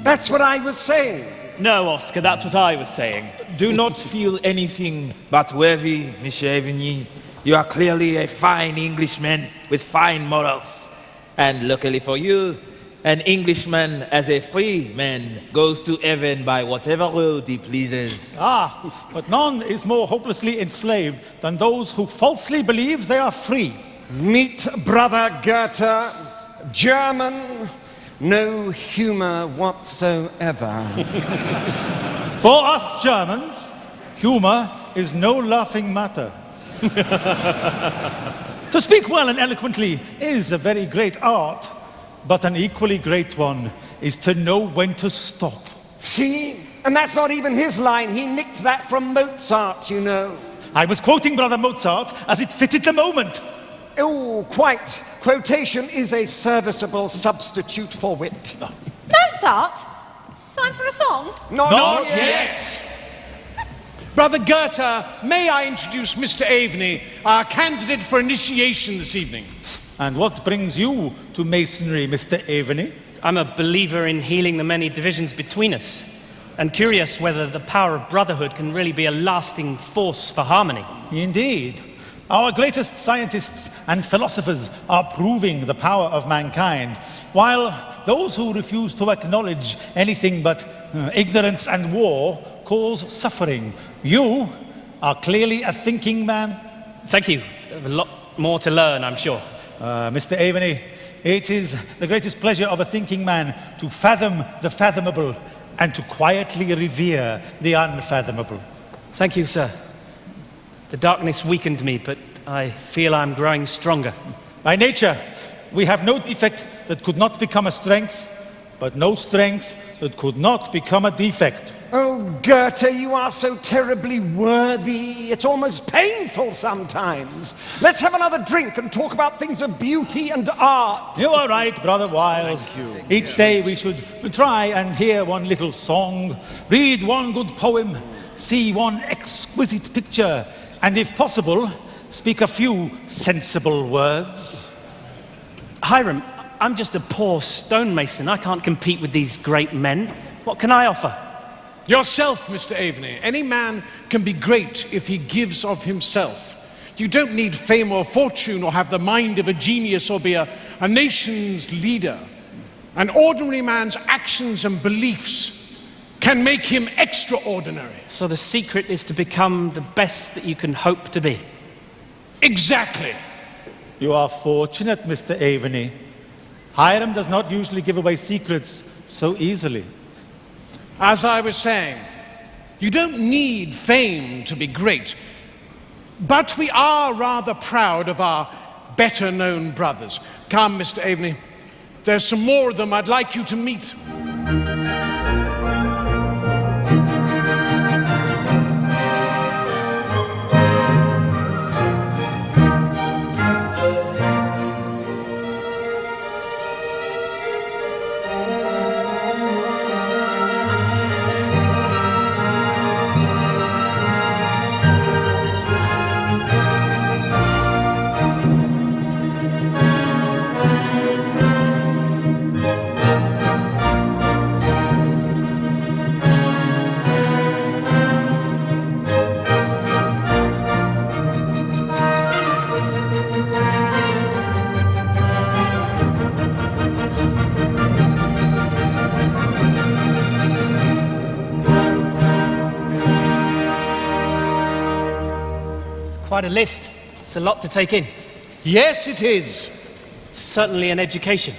That's what I was saying.
No, Oscar, that's what I was saying.
Do not feel anything but worthy, Monsieur Aveny. You are clearly a fine Englishman with fine morals. And luckily for you, an Englishman as a free man goes to heaven by whatever road he pleases.
Ah, but none is more hopelessly enslaved than those who falsely believe they are free.
Meet Brother Goethe, German, no humour whatsoever.
For us Germans, humour is no laughing matter. To speak well and eloquently is a very great art, but an equally great one is to know when to stop.
See? And that's not even his line. He nicked that from Mozart, you know.
I was quoting Brother Mozart as it fitted the moment.
Oh, quite. Quotation is a serviceable substitute for wit.
Mozart? Time for a song?
Not yet.
Brother Goethe, may I introduce Mr. Aveny, our candidate for initiation this evening?
And what brings you to Masonry, Mr. Aveny?
I'm a believer in healing the many divisions between us, and curious whether the power of brotherhood can really be a lasting force for harmony.
Indeed. Our greatest scientists and philosophers are proving the power of mankind, while those who refuse to acknowledge anything but ignorance and war cause suffering. You are clearly a thinking man.
Thank you. A lot more to learn, I'm sure.
Mr. Aveny, it is the greatest pleasure of a thinking man to fathom the fathomable and to quietly revere the unfathomable.
Thank you, sir. The darkness weakened me, but I feel I'm growing stronger.
By nature, we have no defect that could not become a strength, but no strength that could not become a defect.
Oh, Goethe, you are so terribly worthy. It's almost painful sometimes. Let's have another drink and talk about things of beauty and art.
You are right, Brother Wilde. Each day we should try and hear one little song, read one good poem, see one exquisite picture, and if possible, speak a few sensible words.
Hiram, I'm just a poor stonemason. I can't compete with these great men. What can I offer?
Yourself, Mr. Aveny. Any man can be great if he gives of himself. You don't need fame or fortune or have the mind of a genius or be a nation's leader. An ordinary man's actions and beliefs can make him extraordinary.
So the secret is to become the best that you can hope to be.
Exactly.
You are fortunate, Mr. Aveny. Hiram does not usually give away secrets so easily.
As I was saying, you don't need fame to be great, but we are rather proud of our better-known brothers. Come, Mr. Aveny, there's some more of them I'd like you to meet.
Quite a list. It's a lot to take in.
Yes, it is.
Certainly an education.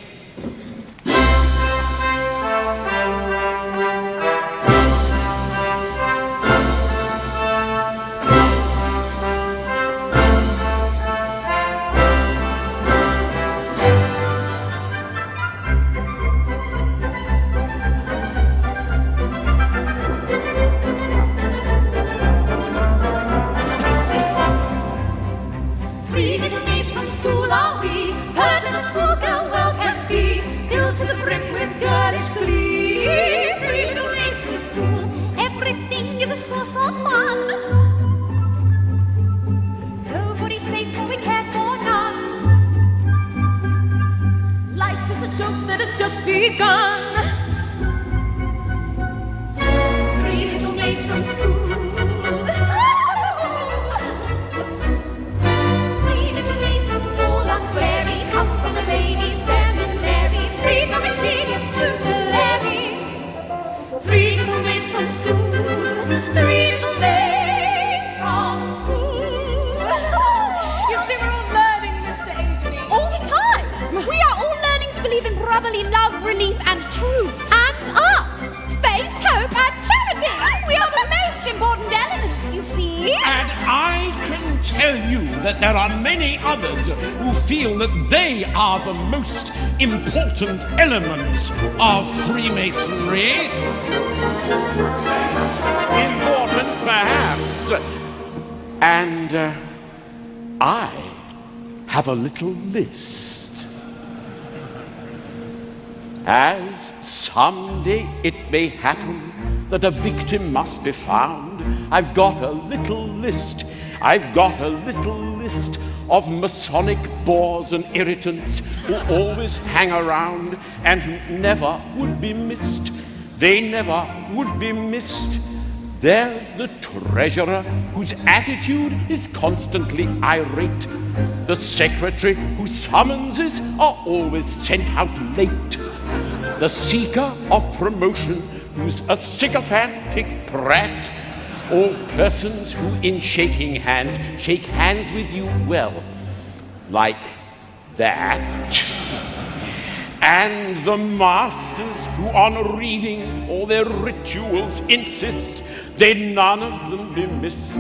tell you that there are many others who feel that they are the most important elements of Freemasonry. Important, perhaps. And I have a little list. As someday it may happen that a victim must be found, I've got a little list. I've got a little list of Masonic bores and irritants who always hang around and who never would be missed. They never would be missed. There's the treasurer whose attitude is constantly irate. The secretary whose summonses are always sent out late. The seeker of promotion who's a sycophantic brat. All persons who in shaking hands shake hands with you well, like that. And the masters who on reading all their rituals insist, they none of them be missed.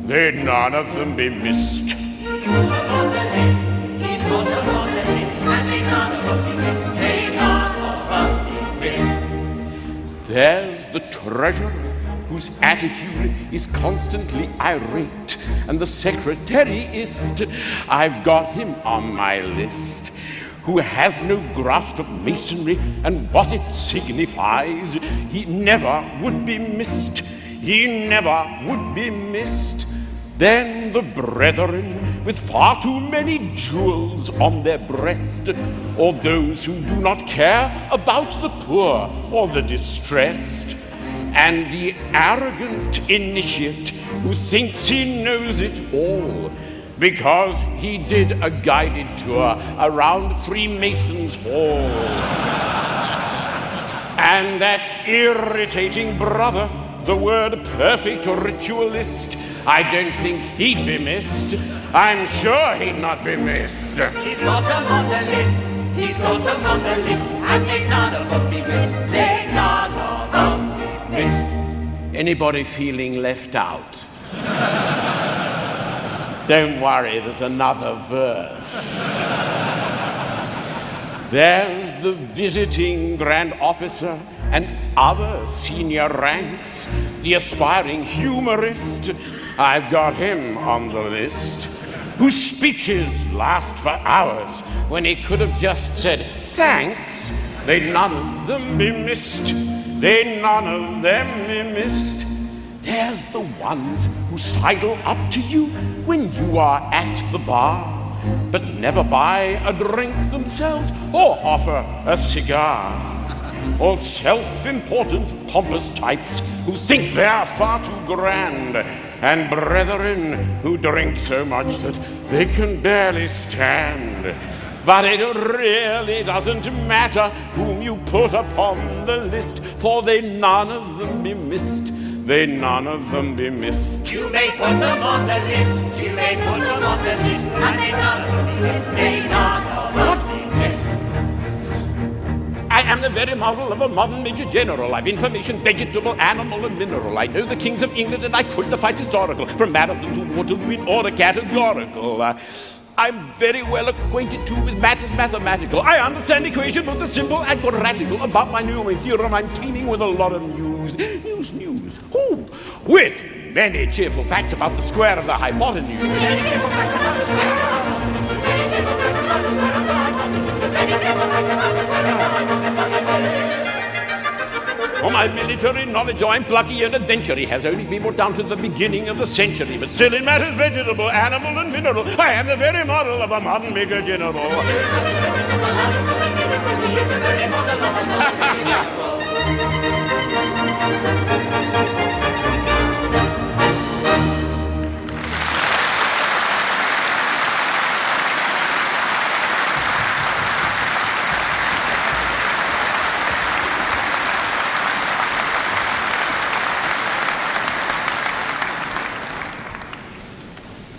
They none of them be missed.
He's put on the list. He's put on the list. And they none of them be missed. They none of them be missed.
There's the treasurer whose attitude is constantly irate, and the secretary-ist, I've got him on my list, who has no grasp of masonry and what it signifies. He never would be missed. He never would be missed. Then the brethren with far too many jewels on their breast, or those who do not care about the poor or the distressed, and the arrogant initiate who thinks he knows it all because he did a guided tour around Freemasons' Hall. And that irritating brother, the word perfect ritualist, I don't think he'd be missed. I'm sure he'd not be missed.
He's got them on the list. He's got them on the list. And they none of them be missed. They none of them be missed.
Anybody feeling left out? Don't worry, there's another verse. There's the visiting grand officer and other senior ranks, the aspiring humorist, I've got him on the list, whose speeches last for hours when he could have just said thanks. They none of them be missed. They none of them be missed. There's the ones who sidle up to you when you are at the bar, but never buy a drink themselves or offer a cigar. All self-important, pompous types who think they are far too grand, and brethren who drink so much that they can barely stand. But it really doesn't matter whom you put upon the list, for they none of them be missed. They none of them be missed.
You may put them on the list. You may put them on the list. And they none of them be missed. They none of them be missed.
I am the very model of a modern major general. I've information, vegetable, animal, and mineral. I know the kings of England, and I quote the fights historical, from Marathon to Waterloo in order categorical. I'm very well acquainted too with matters mathematical. I understand equation both the simple and quadratical. About my Newman theorem, I'm teeming with a lot of news. News. Ooh, with many cheerful facts about the square of the hypotenuse. For my military knowledge, I'm plucky and adventurous, has only been brought down to the beginning of the century, but still in matters vegetable, animal, and mineral, I am the very model of a modern major general.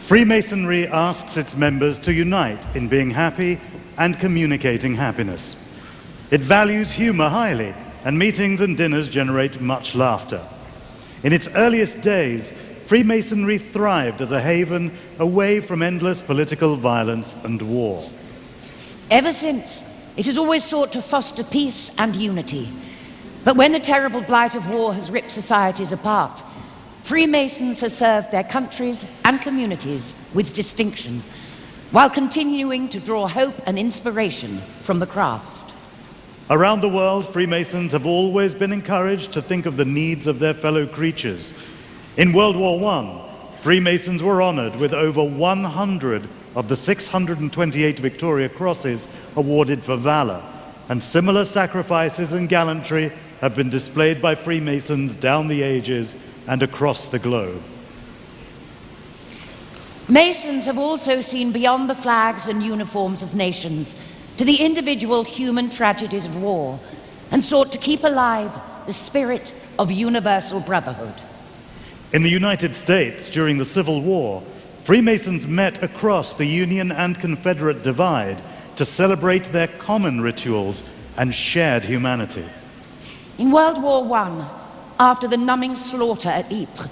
Freemasonry asks its members to unite in being happy and communicating happiness. It values humor highly, and meetings and dinners generate much laughter. In its earliest days, Freemasonry thrived as a haven away from endless political violence and war.
Ever since, it has always sought to foster peace and unity. But when the terrible blight of war has ripped societies apart, Freemasons have served their countries and communities with distinction, while continuing to draw hope and inspiration from the craft.
Around the world, Freemasons have always been encouraged to think of the needs of their fellow creatures. In World War I, Freemasons were honored with over 100 of the 628 Victoria Crosses awarded for valor, and similar sacrifices and gallantry have been displayed by Freemasons down the ages and across the globe.
Masons have also seen beyond the flags and uniforms of nations to the individual human tragedies of war and sought to keep alive the spirit of universal brotherhood.
In the United States, during the Civil War, Freemasons met across the Union and Confederate divide to celebrate their common rituals and shared humanity.
In World War I, after the numbing slaughter at Ypres,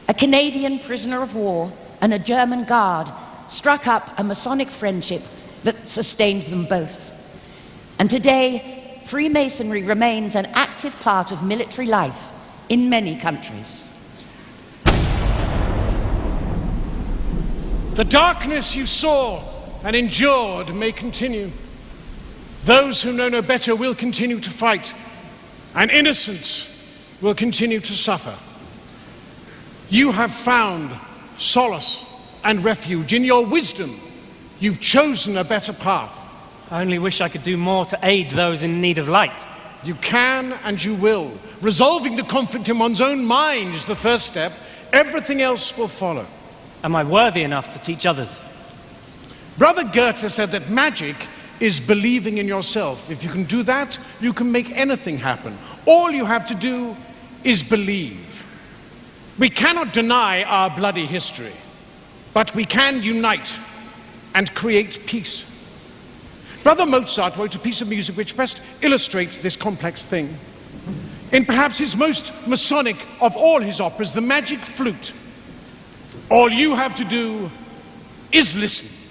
a Canadian prisoner of war and a German guard struck up a Masonic friendship that sustained them both. And today, Freemasonry remains an active part of military life in many countries.
The darkness you saw and endured may continue. Those who know no better will continue to fight, and innocence will continue to suffer. You have found solace and refuge. In your wisdom, you've chosen a better path.
I only wish I could do more to aid those in need of light.
You can and you will. Resolving the conflict in one's own mind is the first step. Everything else will follow.
Am I worthy enough to teach others?
Brother Goethe said that magic is believing in yourself. If you can do that, you can make anything happen. All you have to do is believe. We cannot deny our bloody history, but we can unite and create peace. Brother Mozart wrote a piece of music which best illustrates this complex thing. In perhaps his most Masonic of all his operas, The Magic Flute, all you have to do is listen.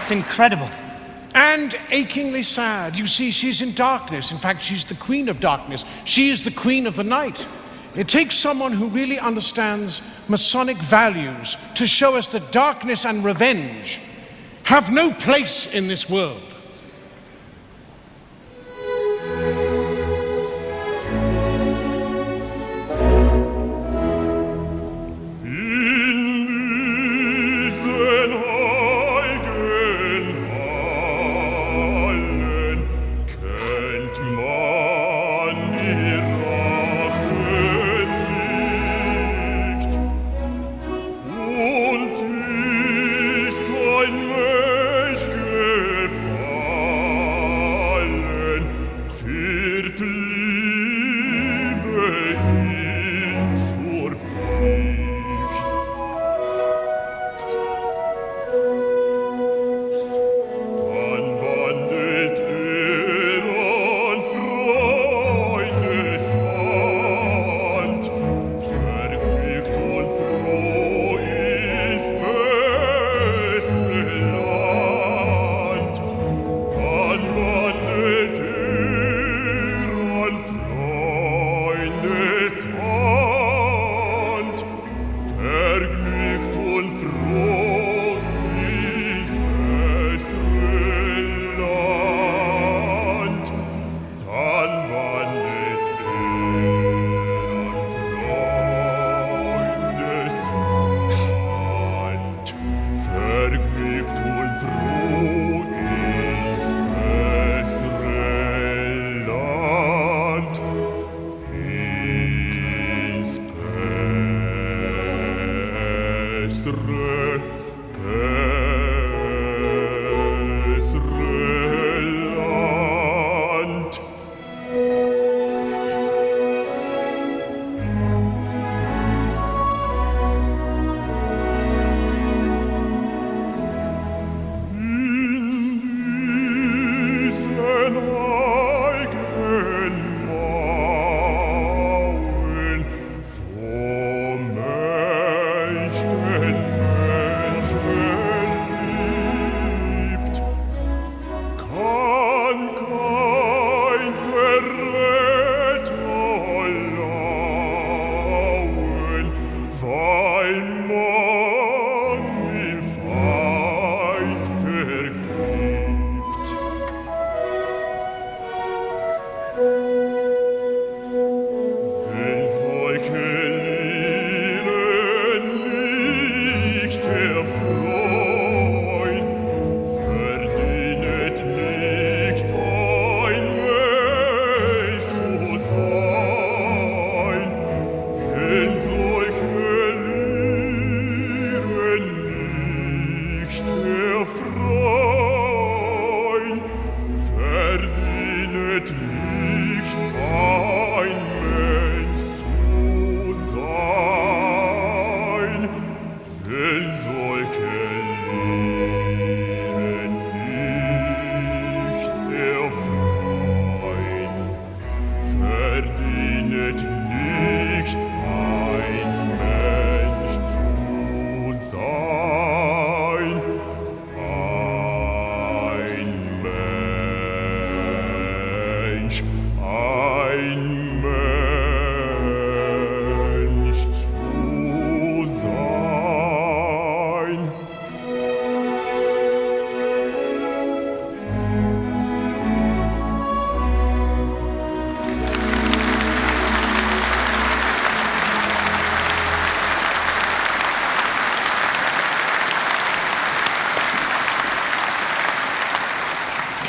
That's incredible.
And achingly sad. You see, she's in darkness. In fact, she's the queen of darkness. She is the queen of the night. It takes someone who really understands Masonic values to show us that darkness and revenge have no place in this world.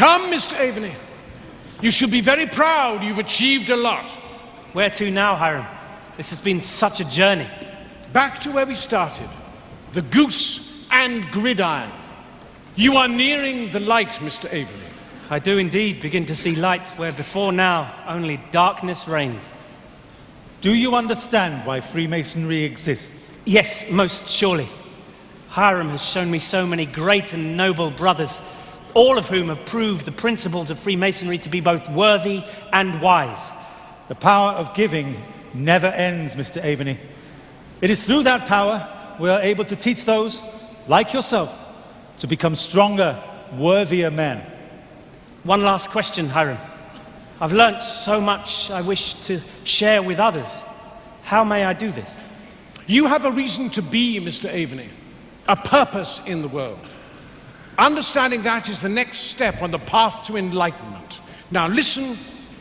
Come, Mr. Aveny. You should be very proud. You've achieved a lot.
Where to now, Hiram? This has been such a journey.
Back to where we started. The goose and gridiron. You are nearing the light, Mr. Aveny.
I do indeed begin to see light where before now only darkness reigned.
Do you understand why Freemasonry exists?
Yes, most surely. Hiram has shown me so many great and noble brothers, all of whom have proved the principles of Freemasonry to be both worthy and wise.
The power of giving never ends, Mr. Aveny. It is through that power we are able to teach those, like yourself, to become stronger, worthier men.
One last question, Hiram. I've learnt so much I wish to share with others. How may I do this?
You have a reason to be, Mr. Aveny, a purpose in the world. Understanding that is the next step on the path to enlightenment. Now listen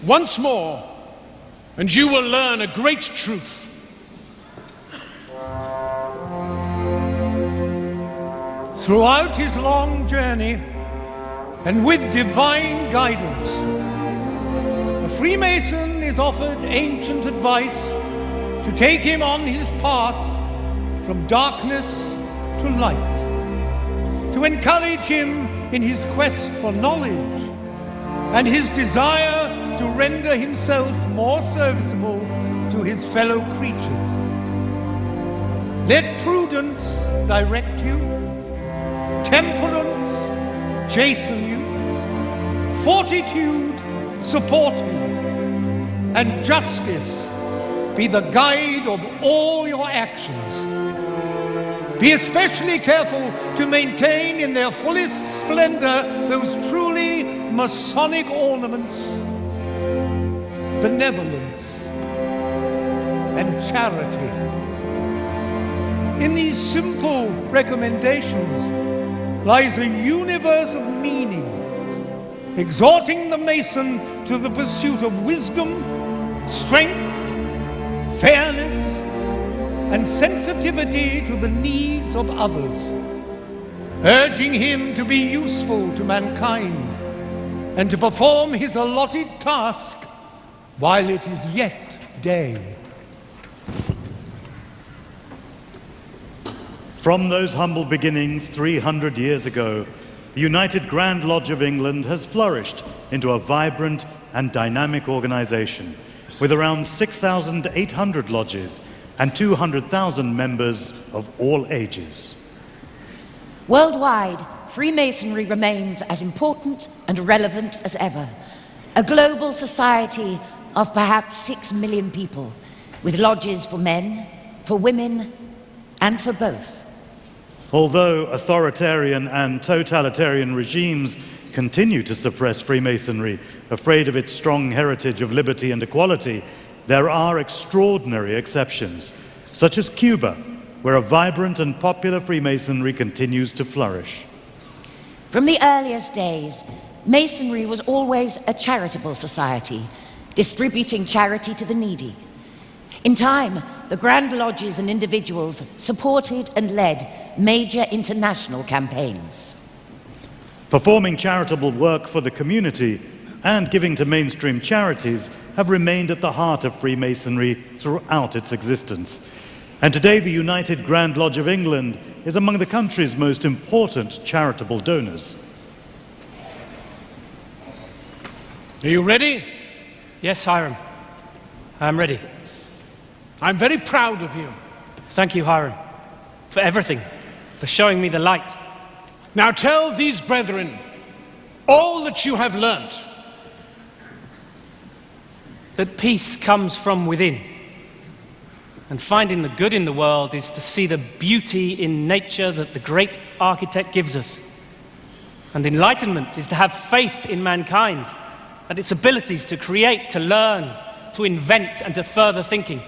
once more, and you will learn a great truth.
Throughout his long journey, and with divine guidance, a Freemason is offered ancient advice to take him on his path from darkness to light, to encourage him in his quest for knowledge and his desire to render himself more serviceable to his fellow creatures. Let prudence direct you, temperance chasten you, fortitude support you, and justice be the guide of all your actions. Be especially careful to maintain in their fullest splendor those truly Masonic ornaments, benevolence and charity. In these simple recommendations lies a universe of meaning, exhorting the Mason to the pursuit of wisdom, strength, fairness, and sensitivity to the needs of others, urging him to be useful to mankind and to perform his allotted task while it is yet day.
From those humble beginnings 300 years ago, the United Grand Lodge of England has flourished into a vibrant and dynamic organization with around 6,800 lodges and 200,000 members of all ages.
Worldwide, Freemasonry remains as important and relevant as ever. A global society of perhaps 6 million people, with lodges for men, for women, and for both.
Although authoritarian and totalitarian regimes continue to suppress Freemasonry, afraid of its strong heritage of liberty and equality, there are extraordinary exceptions, such as Cuba, where a vibrant and popular Freemasonry continues to flourish.
From the earliest days, Masonry was always a charitable society, distributing charity to the needy. In time, the Grand Lodges and individuals supported and led major international campaigns.
Performing charitable work for the community and giving to mainstream charities have remained at the heart of Freemasonry throughout its existence. And today the United Grand Lodge of England is among the country's most important charitable donors.
Are you ready?
Yes, Hiram. I'm ready.
I'm very proud of you.
Thank you, Hiram, for everything, for showing me the light.
Now tell these brethren all that you have learnt.
That peace comes from within. And finding the good in the world is to see the beauty in nature that the great architect gives us. And enlightenment is to have faith in mankind and its abilities to create, to learn, to invent, and to further thinking.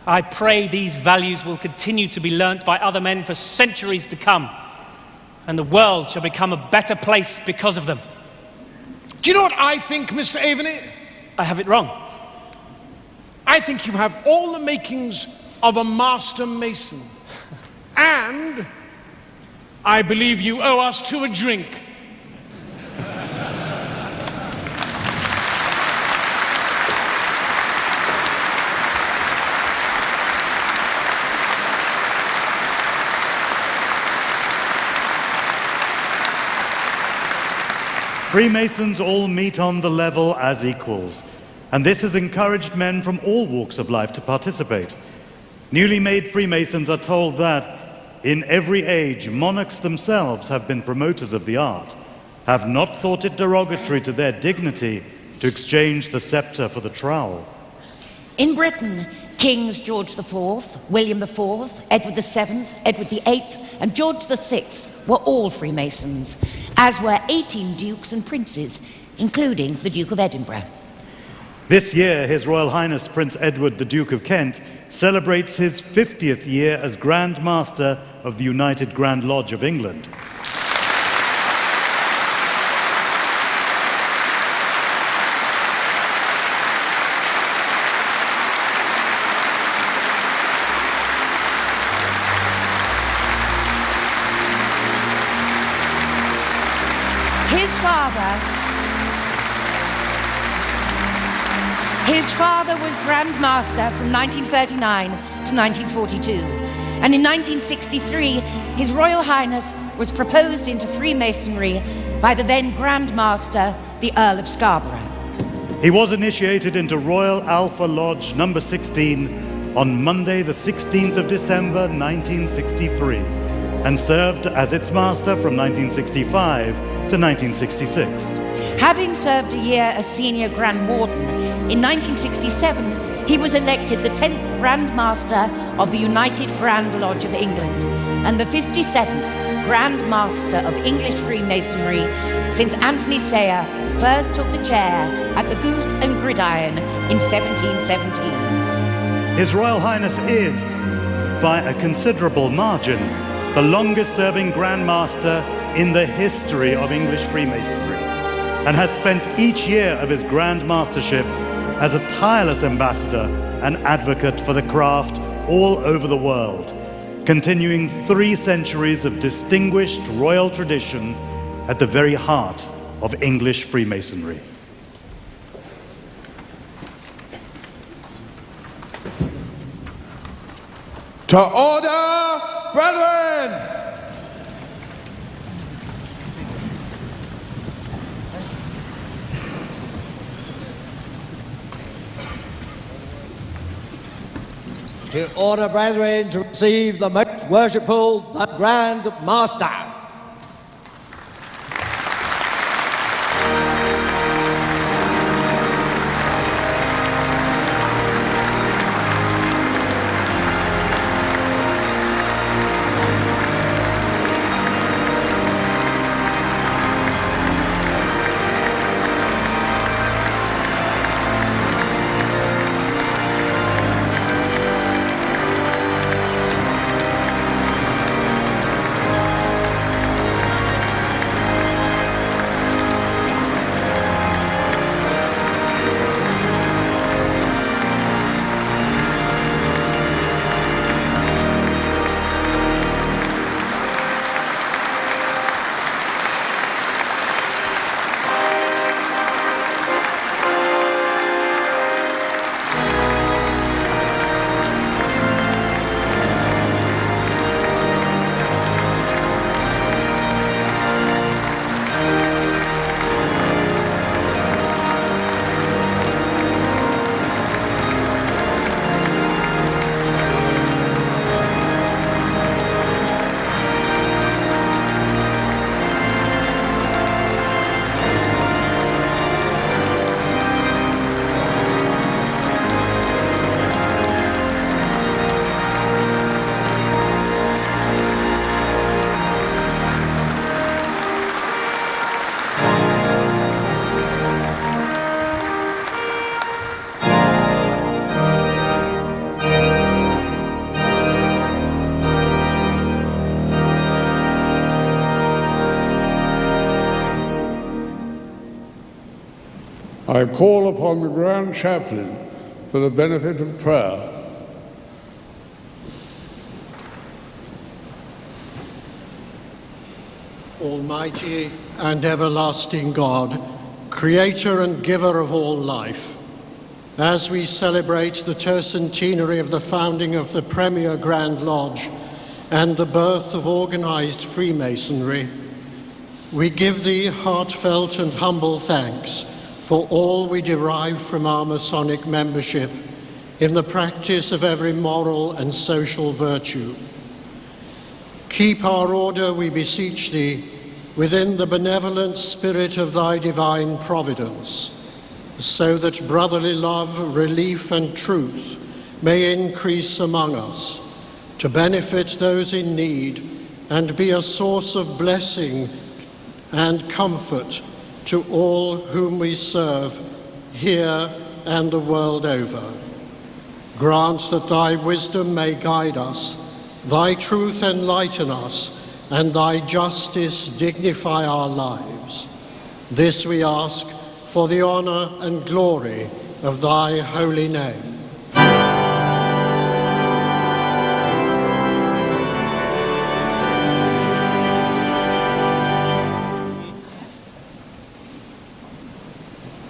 I pray these values will continue to be learnt by other men for centuries to come, and the world shall become a better place because of them.
Do you know what I think, Mr. Aveny?
I have it wrong.
I think you have all the makings of a master mason. And I believe you owe us two a drink.
Freemasons all meet on the level as equals, and this has encouraged men from all walks of life to participate. Newly made Freemasons are told that, in every age, monarchs themselves have been promoters of the art, have not thought it derogatory to their dignity to exchange the scepter for the trowel.
In Britain, Kings George IV, William IV, Edward VII, Edward VIII, and George VI were all Freemasons, as were 18 dukes and princes, including the Duke of Edinburgh.
This year, His Royal Highness Prince Edward, the Duke of Kent, celebrates his 50th year as Grand Master of the United Grand Lodge of England.
His father was Grand Master from 1939 to 1942, and in 1963 His Royal Highness was proposed into Freemasonry by the then Grand Master, the Earl of Scarborough.
He was initiated into Royal Alpha Lodge number 16 on Monday the 16th of December 1963 and served as its master from 1965 to 1966.
Having served a year as Senior Grand Warden, in 1967 he was elected the 10th Grand Master of the United Grand Lodge of England and the 57th Grand Master of English Freemasonry since Anthony Sayer first took the chair at the Goose and Gridiron in 1717.
His Royal Highness is, by a considerable margin, the longest-serving Grand Master in the history of English Freemasonry, and has spent each year of his Grand Mastership as a tireless ambassador and advocate for the craft all over the world, continuing 3 centuries of distinguished royal tradition at the very heart of English Freemasonry.
To order, brethren!
To order, brethren, to receive the most worshipful, the Grand Master.
I call upon the Grand Chaplain for the benefit of prayer.
Almighty and everlasting God, Creator and giver of all life, as we celebrate the tercentenary of the founding of the Premier Grand Lodge and the birth of organized Freemasonry, we give Thee heartfelt and humble thanks for all we derive from our Masonic membership in the practice of every moral and social virtue. Keep our order, we beseech Thee, within the benevolent spirit of Thy divine providence, so that brotherly love, relief, and truth may increase among us, to benefit those in need and be a source of blessing and comfort to all whom we serve here and the world over. Grant that thy wisdom may guide us, thy truth enlighten us, and thy justice dignify our lives. This we ask for the honour and glory of thy holy name.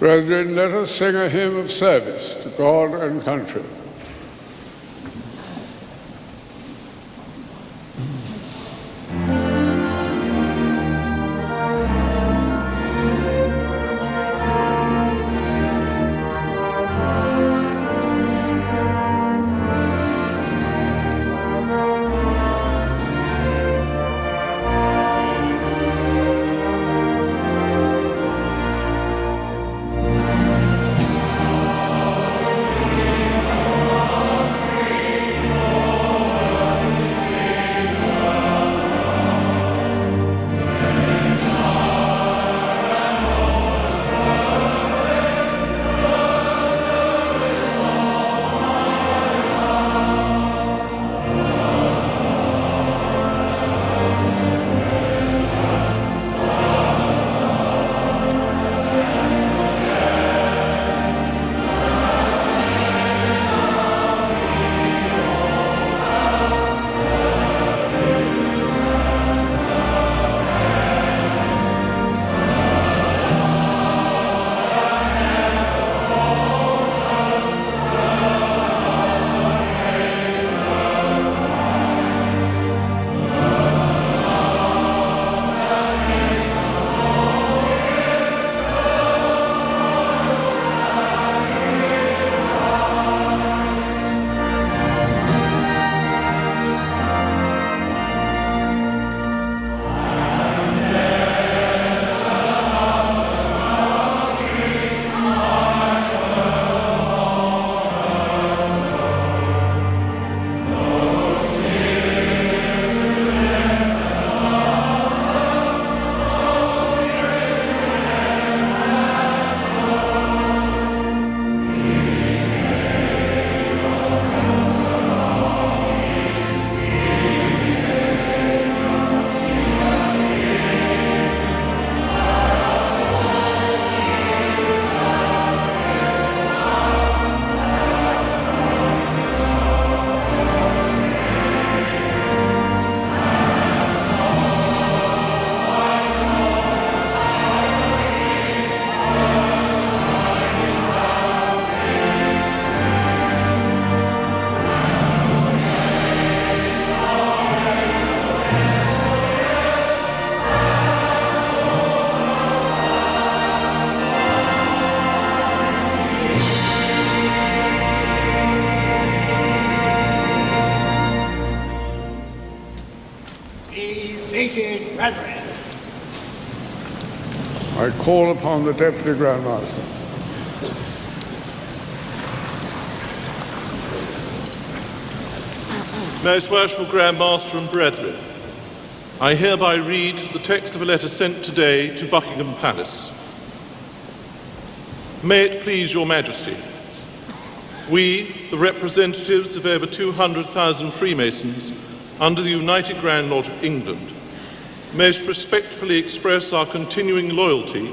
Brethren, let us sing a hymn of service to God and country. Brethren, I call upon the Deputy Grand Master.
Most worshipful Grand Master and brethren, I hereby read the text of a letter sent today to Buckingham Palace. May it please your Majesty, we, the representatives of over 200,000 Freemasons under the United Grand Lodge of England, most respectfully express our continuing loyalty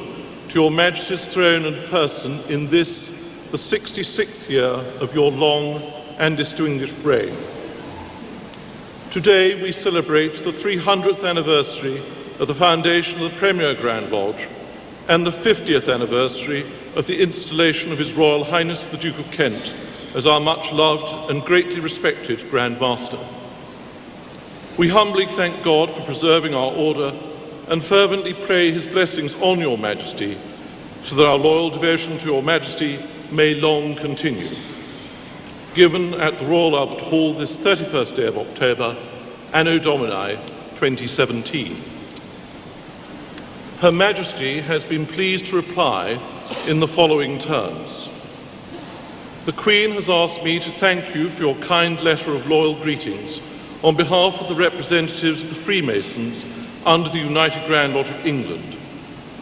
to your Majesty's throne and person in this, the 66th year of your long and distinguished reign. Today we celebrate the 300th anniversary of the foundation of the Premier Grand Lodge and the 50th anniversary of the installation of His Royal Highness the Duke of Kent as our much loved and greatly respected Grand Master. We humbly thank God for preserving our order and fervently pray His blessings on your Majesty so that our loyal devotion to your Majesty may long continue. Given at the Royal Albert Hall this 31st day of October, Anno Domini 2017. Her Majesty has been pleased to reply in the following terms. The Queen has asked me to thank you for your kind letter of loyal greetings on behalf of the representatives of the Freemasons under the United Grand Lodge of England,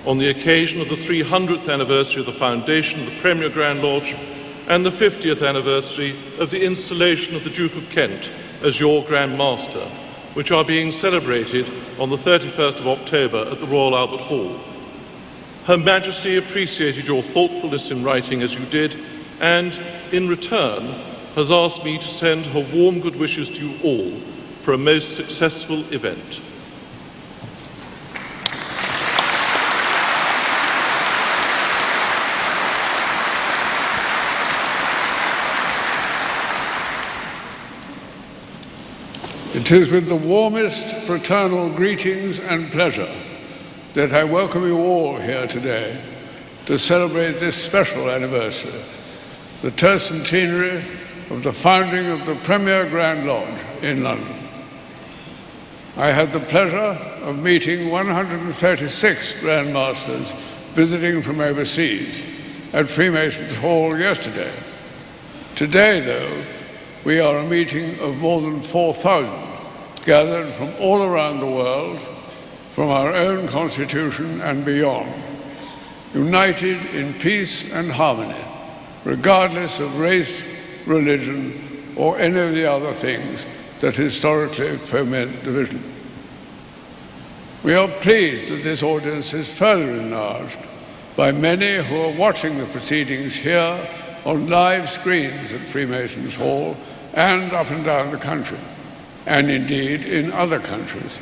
on the occasion of the 300th anniversary of the foundation of the Premier Grand Lodge and the 50th anniversary of the installation of the Duke of Kent as your Grand Master, which are being celebrated on the 31st of October at the Royal Albert Hall. Her Majesty appreciated your thoughtfulness in writing as you did, and, in return, has asked me to send her warm good wishes to you all for a most successful event.
It is with the warmest fraternal greetings and pleasure that I welcome you all here today to celebrate this special anniversary, the tercentenary of the founding of the Premier Grand Lodge in London. I had the pleasure of meeting 136 Grand Masters visiting from overseas at Freemasons Hall yesterday. Today, though, we are a meeting of more than 4,000 gathered from all around the world, from our own constitution and beyond, united in peace and harmony, regardless of race, religion, or any of the other things that historically foment division. We are pleased that this audience is further enlarged by many who are watching the proceedings here on live screens at Freemasons Hall and up and down the country, and indeed in other countries.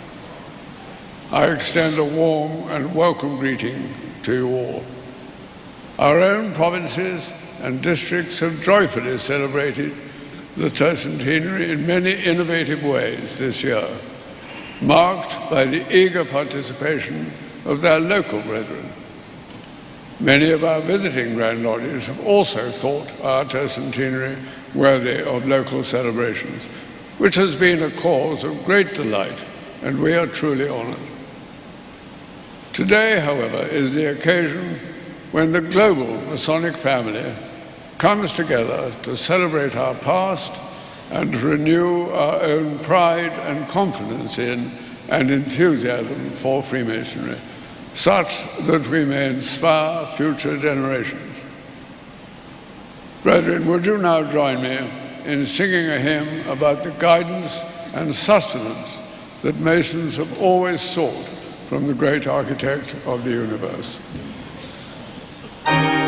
I extend a warm and welcome greeting to you all. Our own provinces and districts have joyfully celebrated the tercentenary in many innovative ways this year, marked by the eager participation of their local brethren. Many of our visiting Grand Lodges have also thought our tercentenary worthy of local celebrations, which has been a cause of great delight, and we are truly honored. Today, however, is the occasion when the global Masonic family comes together to celebrate our past and to renew our own pride and confidence in and enthusiasm for Freemasonry, such that we may inspire future generations. Brethren, would you now join me in singing a hymn about the guidance and sustenance that Masons have always sought from the great architect of the universe.
Amen.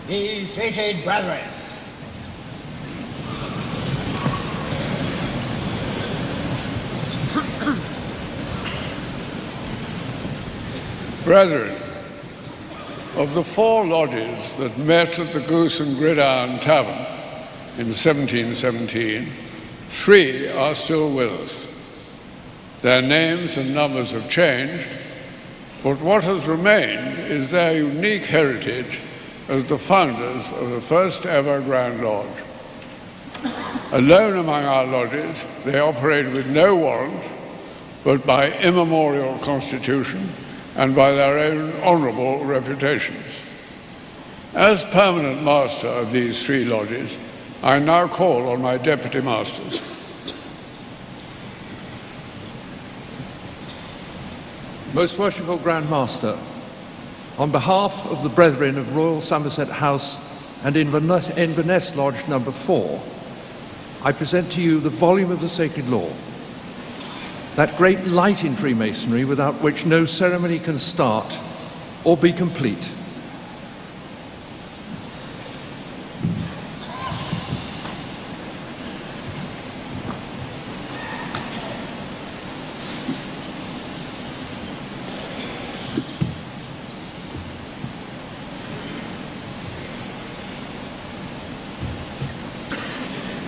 Be seated, brethren.
Brethren, of the 4 lodges that met at the Goose and Gridiron Tavern in 1717, 3 are still with us. Their names and numbers have changed, but what has remained is their unique heritage as the founders of the first ever Grand Lodge. Alone among our lodges, they operate with no warrant, but by immemorial constitution and by their own honourable reputations. As permanent master of these 3 lodges, I now call on my deputy masters.
Most worshipful Grand Master, on behalf of the Brethren of Royal Somerset House and Inverness Lodge number 4, I present to you the volume of the Sacred Law, that great light in Freemasonry without which no ceremony can start or be complete.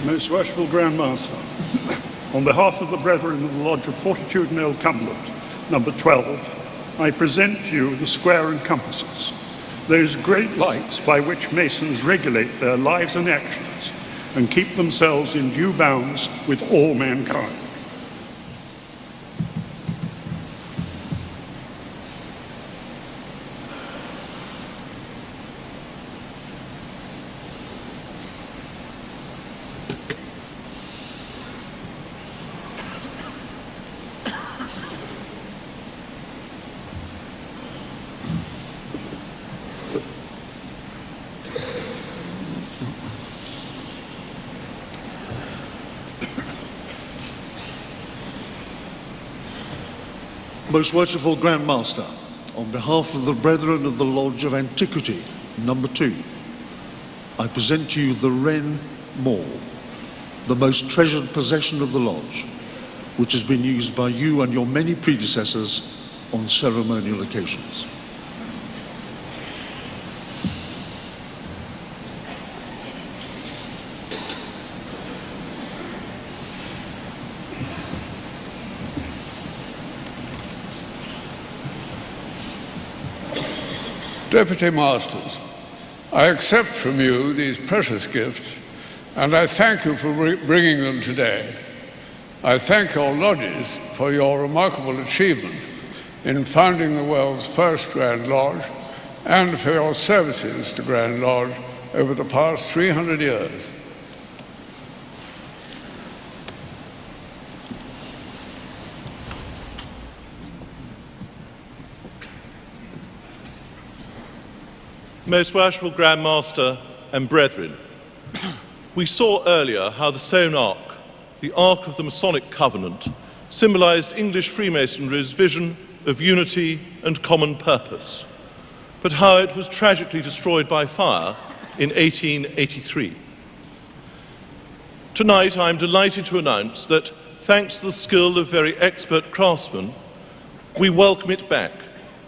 Most worshipful Grand Master, on behalf of the Brethren of the Lodge of Fortitude and Ill Cumberland, number 12, I present to you the square and compasses, those great lights by which Masons regulate their lives and actions and keep themselves in due bounds with all mankind.
Most worshipful Grand Master, on behalf of the Brethren of the Lodge of Antiquity, number 2, I present to you the Wren Maul, the most treasured possession of the Lodge, which has been used by you and your many predecessors on ceremonial occasions.
Deputy Masters, I accept from you these precious gifts, and I thank you for bringing them today. I thank your lodges for your remarkable achievement in founding the world's first Grand Lodge and for your services to Grand Lodge over the past 300 years.
Most worshipful Grand Master and brethren, we saw earlier how the sewn ark, the Ark of the Masonic Covenant, symbolized English Freemasonry's vision of unity and common purpose, but how it was tragically destroyed by fire in 1883. Tonight, I'm delighted to announce that, thanks to the skill of very expert craftsmen, we welcome it back,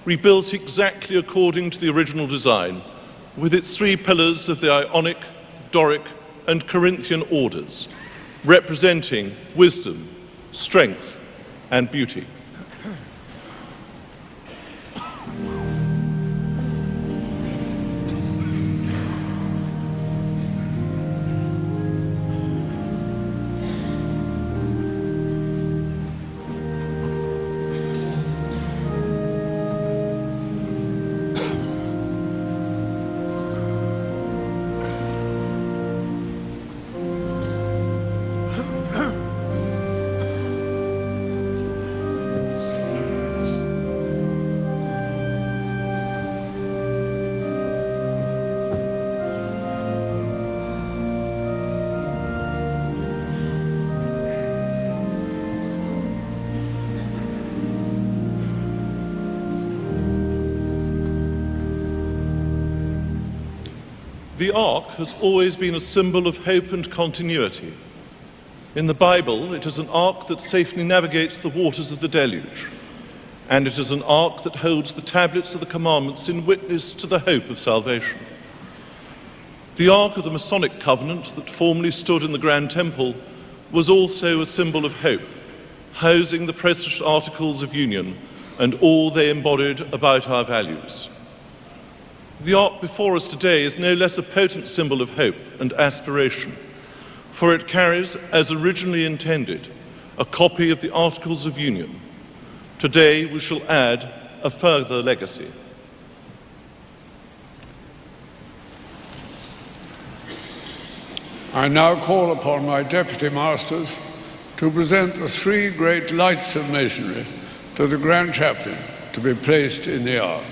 rebuilt exactly according to the original design, with its 3 pillars of the Ionic, Doric, and Corinthian orders, representing wisdom, strength, and beauty. The ark has always been a symbol of hope and continuity. In the Bible, it is an ark that safely navigates the waters of the deluge, and it is an ark that holds the tablets of the commandments in witness to the hope of salvation. The Ark of the Masonic Covenant that formerly stood in the Grand Temple was also a symbol of hope, housing the precious Articles of Union and all they embodied about our values. The Ark before us today is no less a potent symbol of hope and aspiration, for it carries, as originally intended, a copy of the Articles of Union. Today we shall add a further legacy.
I now call upon my deputy masters to present the 3 great lights of masonry to the Grand Chaplain to be placed in the ark.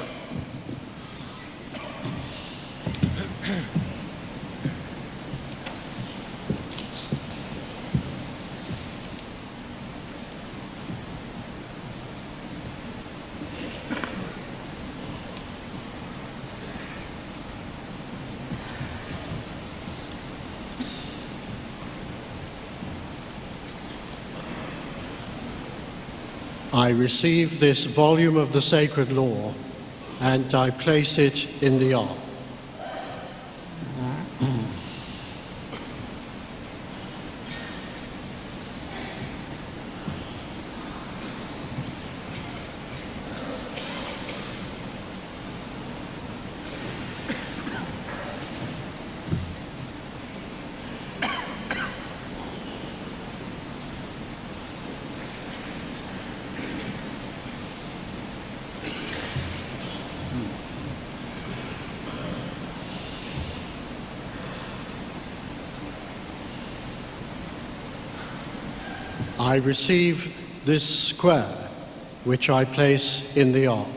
I received this volume of the sacred law, and I placed it in the ark. I receive this square, which I place in the ark.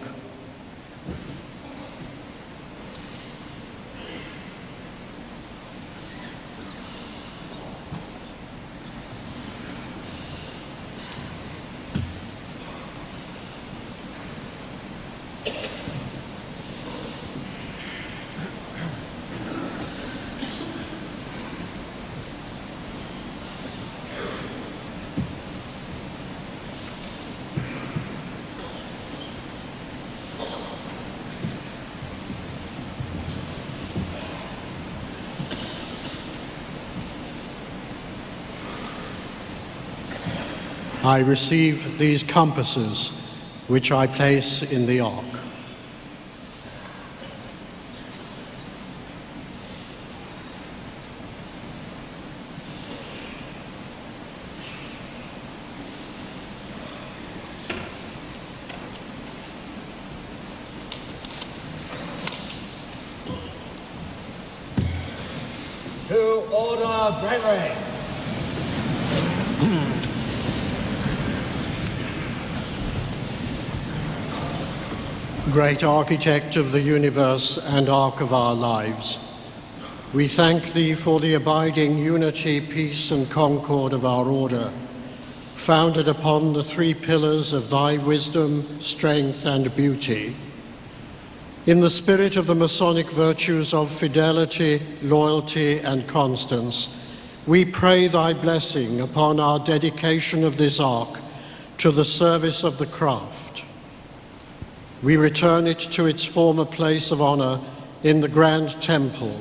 I receive these compasses, which I place in the ark.
To order, brethren.
Great architect of the universe and ark of our lives, we thank thee for the abiding unity, peace and concord of our order, founded upon the 3 pillars of thy wisdom, strength and beauty. In the spirit of the Masonic virtues of fidelity, loyalty and constance, we pray thy blessing upon our dedication of this ark to the service of the craft. We return it to its former place of honor in the Grand Temple,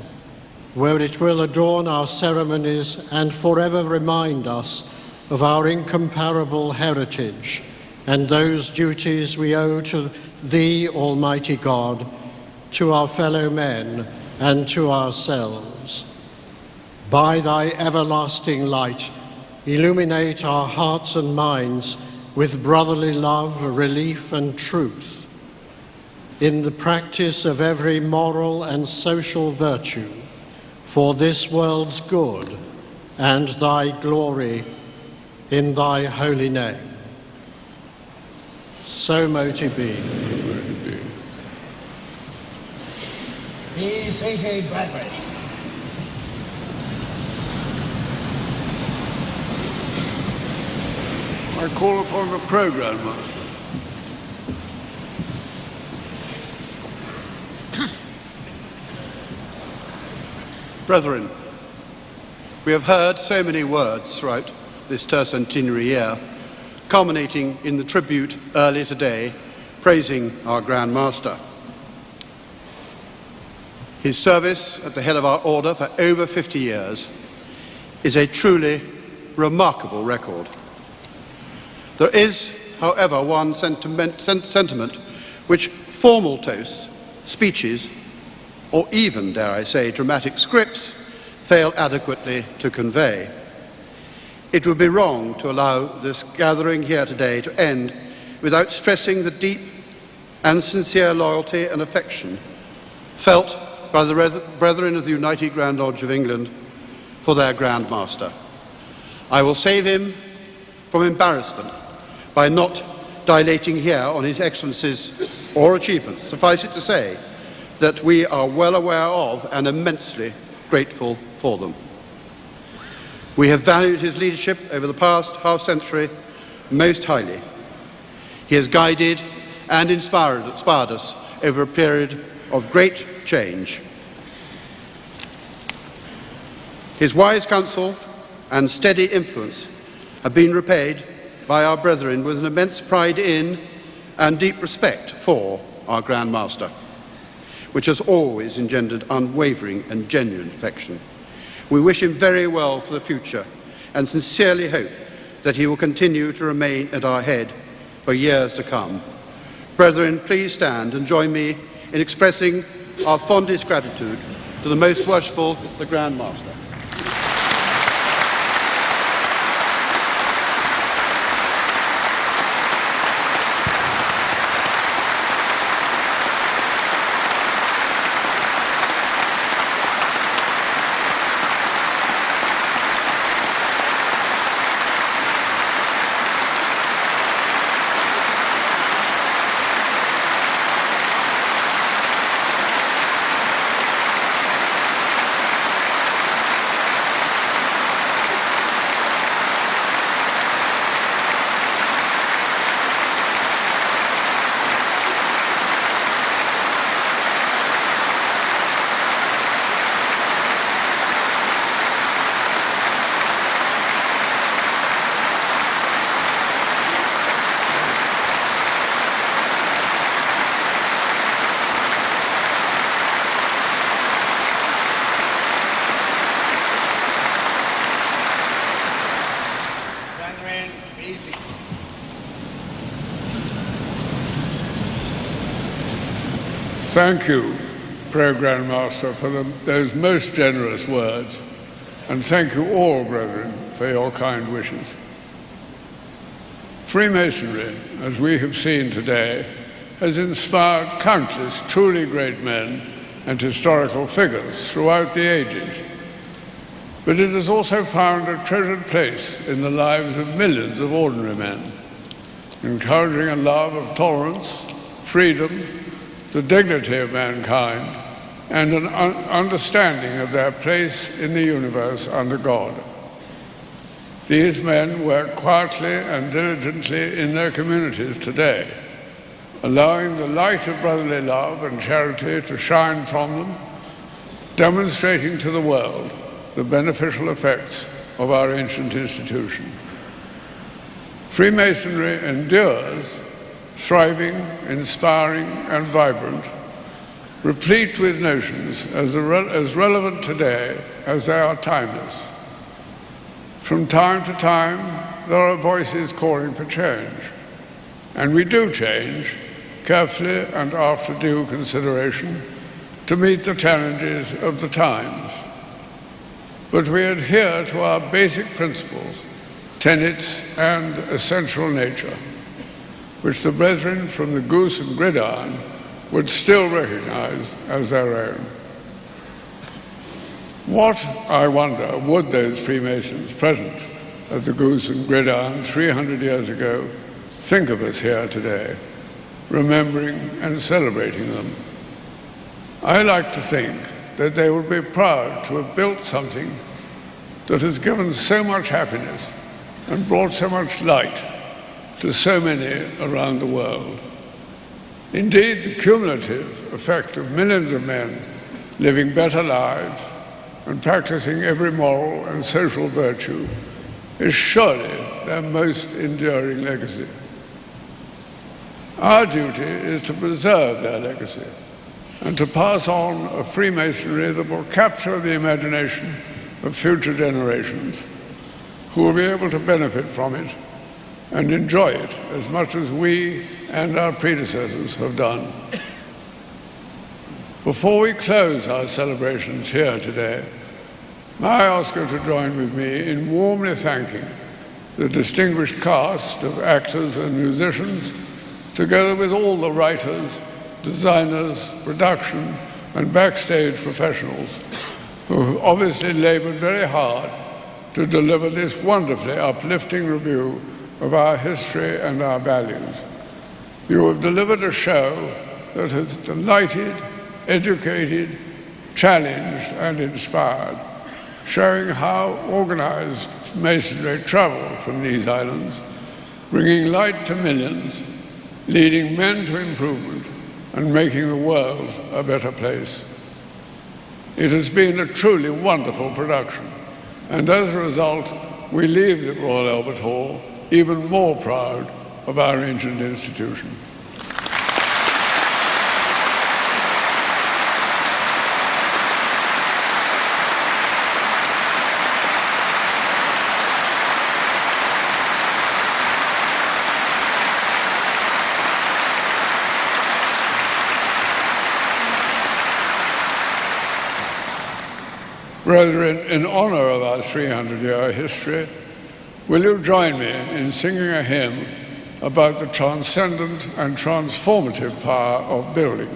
where it will adorn our ceremonies and forever remind us of our incomparable heritage and those duties we owe to thee, Almighty God, to our fellow men and to ourselves. By thy everlasting light, illuminate our hearts and minds with brotherly love, relief and truth. In the practice of every moral and social virtue, for this world's good and thy glory, in thy holy name. So mote it be.
Be seated, brethren.
I call upon the Programme Master.
Brethren, we have heard so many words throughout this tercentenary year, culminating in the tribute earlier today, praising our Grand Master. His service at the head of our order for over 50 years is a truly remarkable record. There is, however, one sentiment which formal toasts, speeches, or even, dare I say, dramatic scripts fail adequately to convey. It would be wrong to allow this gathering here today to end without stressing the deep and sincere loyalty and affection felt by the Brethren of the United Grand Lodge of England for their Grand Master. I will save him from embarrassment by not dilating here on His Excellencies or achievements. Suffice it to say that we are well aware of and immensely grateful for them. We have valued his leadership over the past half-century most highly. He has guided and inspired us over a period of great change. His wise counsel and steady influence have been repaid by our brethren with an immense pride in and deep respect for our Grand Master, which has always engendered unwavering and genuine affection. We wish him very well for the future and sincerely hope that he will continue to remain at our head for years to come. Brethren, please stand and join me in expressing our fondest gratitude to the Most Worshipful, the Grand Master.
Thank you, Pro-Grand Master, for those most generous words, and thank you all, brethren, for your kind wishes. Freemasonry, as we have seen today, has inspired countless truly great men and historical figures throughout the ages. But it has also found a treasured place in the lives of millions of ordinary men, encouraging a love of tolerance, freedom, the dignity of mankind, and an understanding of their place in the universe under God. These men work quietly and diligently in their communities today, allowing the light of brotherly love and charity to shine from them, demonstrating to the world the beneficial effects of our ancient institution. Freemasonry endures, thriving, inspiring, and vibrant, replete with notions as relevant today as they are timeless. From time to time, there are voices calling for change, and we do change, carefully and after due consideration, to meet the challenges of the times. But we adhere to our basic principles, tenets, and essential nature, which the brethren from the Goose and Gridiron would still recognize as their own. What, I wonder, would those Freemasons present at the Goose and Gridiron 300 years ago think of us here today, remembering and celebrating them? I like to think that they would be proud to have built something that has given so much happiness and brought so much light to so many around the world. Indeed, the cumulative effect of millions of men living better lives and practicing every moral and social virtue is surely their most enduring legacy. Our duty is to preserve their legacy and to pass on a Freemasonry that will capture the imagination of future generations who will be able to benefit from it and enjoy it as much as we and our predecessors have done. Before we close our celebrations here today, may I ask you to join with me in warmly thanking the distinguished cast of actors and musicians, together with all the writers, designers, production, and backstage professionals who obviously labored very hard to deliver this wonderfully uplifting review of our history and our values. You have delivered a show that has delighted, educated, challenged, and inspired, showing how organized masonry traveled from these islands, bringing light to millions, leading men to improvement, and making the world a better place. It has been a truly wonderful production, and as a result, we leave the Royal Albert Hall even more proud of our ancient institution. Brethren, in honor of our 300-year history, will you join me in singing a hymn about the transcendent and transformative power of building?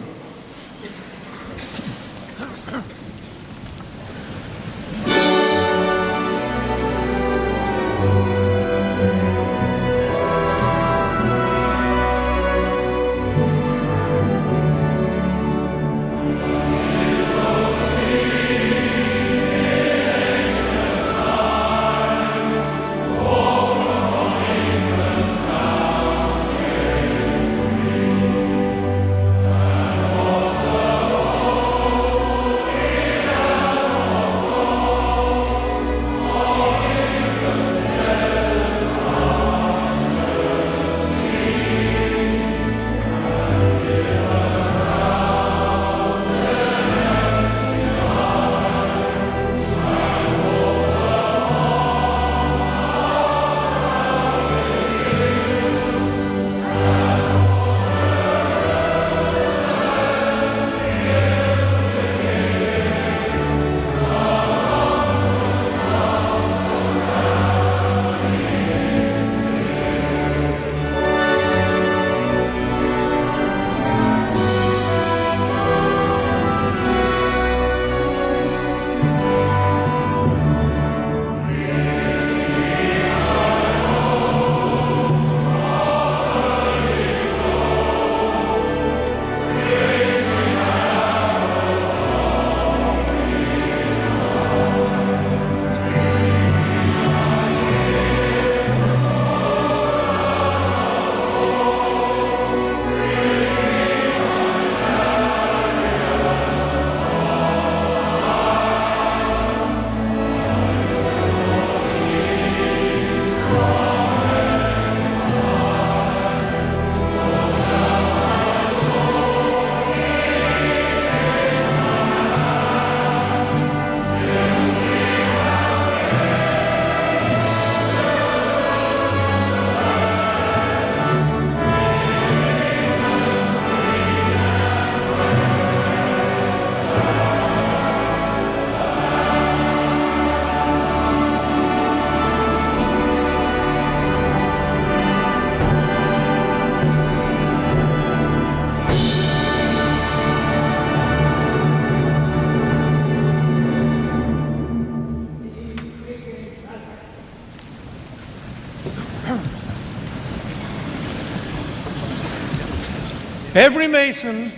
Every Mason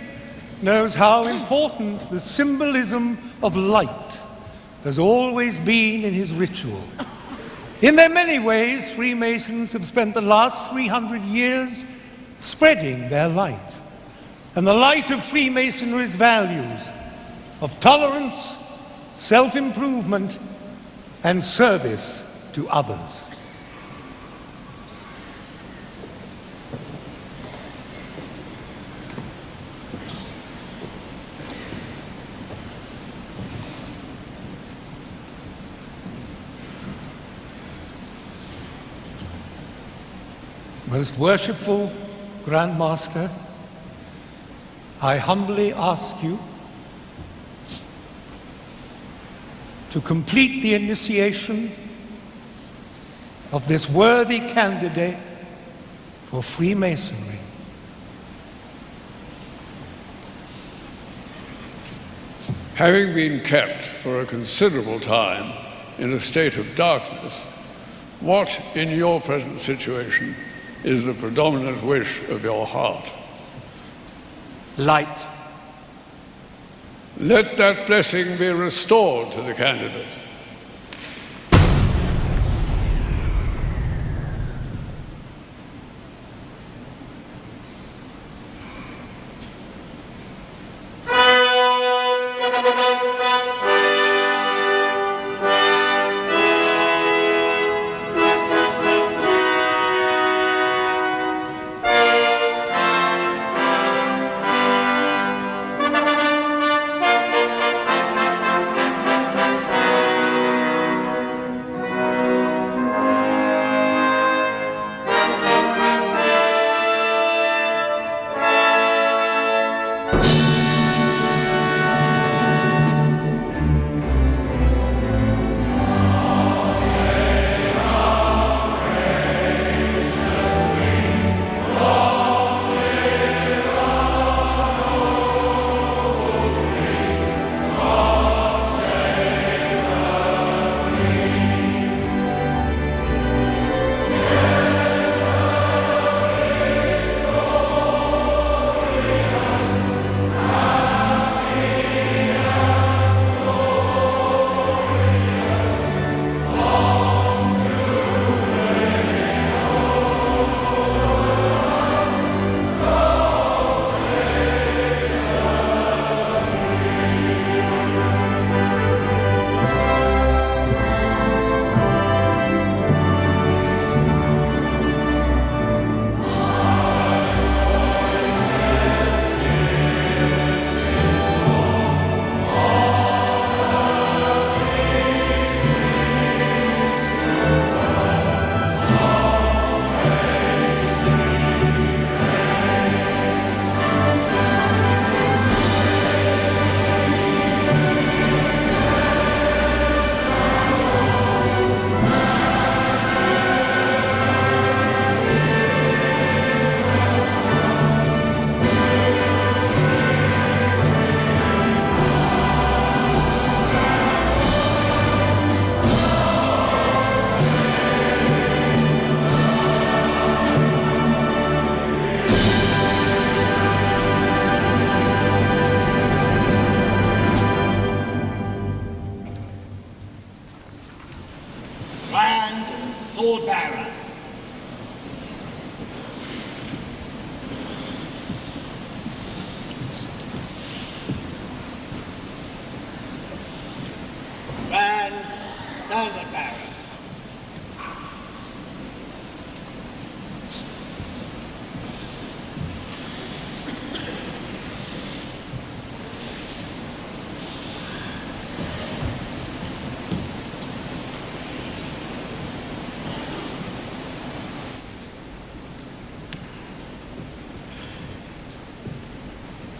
knows how important the symbolism of light has always been in his ritual. In their many ways, Freemasons have spent the last 300 years spreading their light. And the light of Freemasonry's values of tolerance, self-improvement, and service to others. Most worshipful Grand Master, I humbly ask you to complete the initiation of this worthy candidate for Freemasonry.
Having been kept for a considerable time in a state of darkness, what in your present situation is the predominant wish of your heart?
Light.
Let that blessing be restored to the candidate.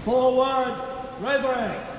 Forward, reverend.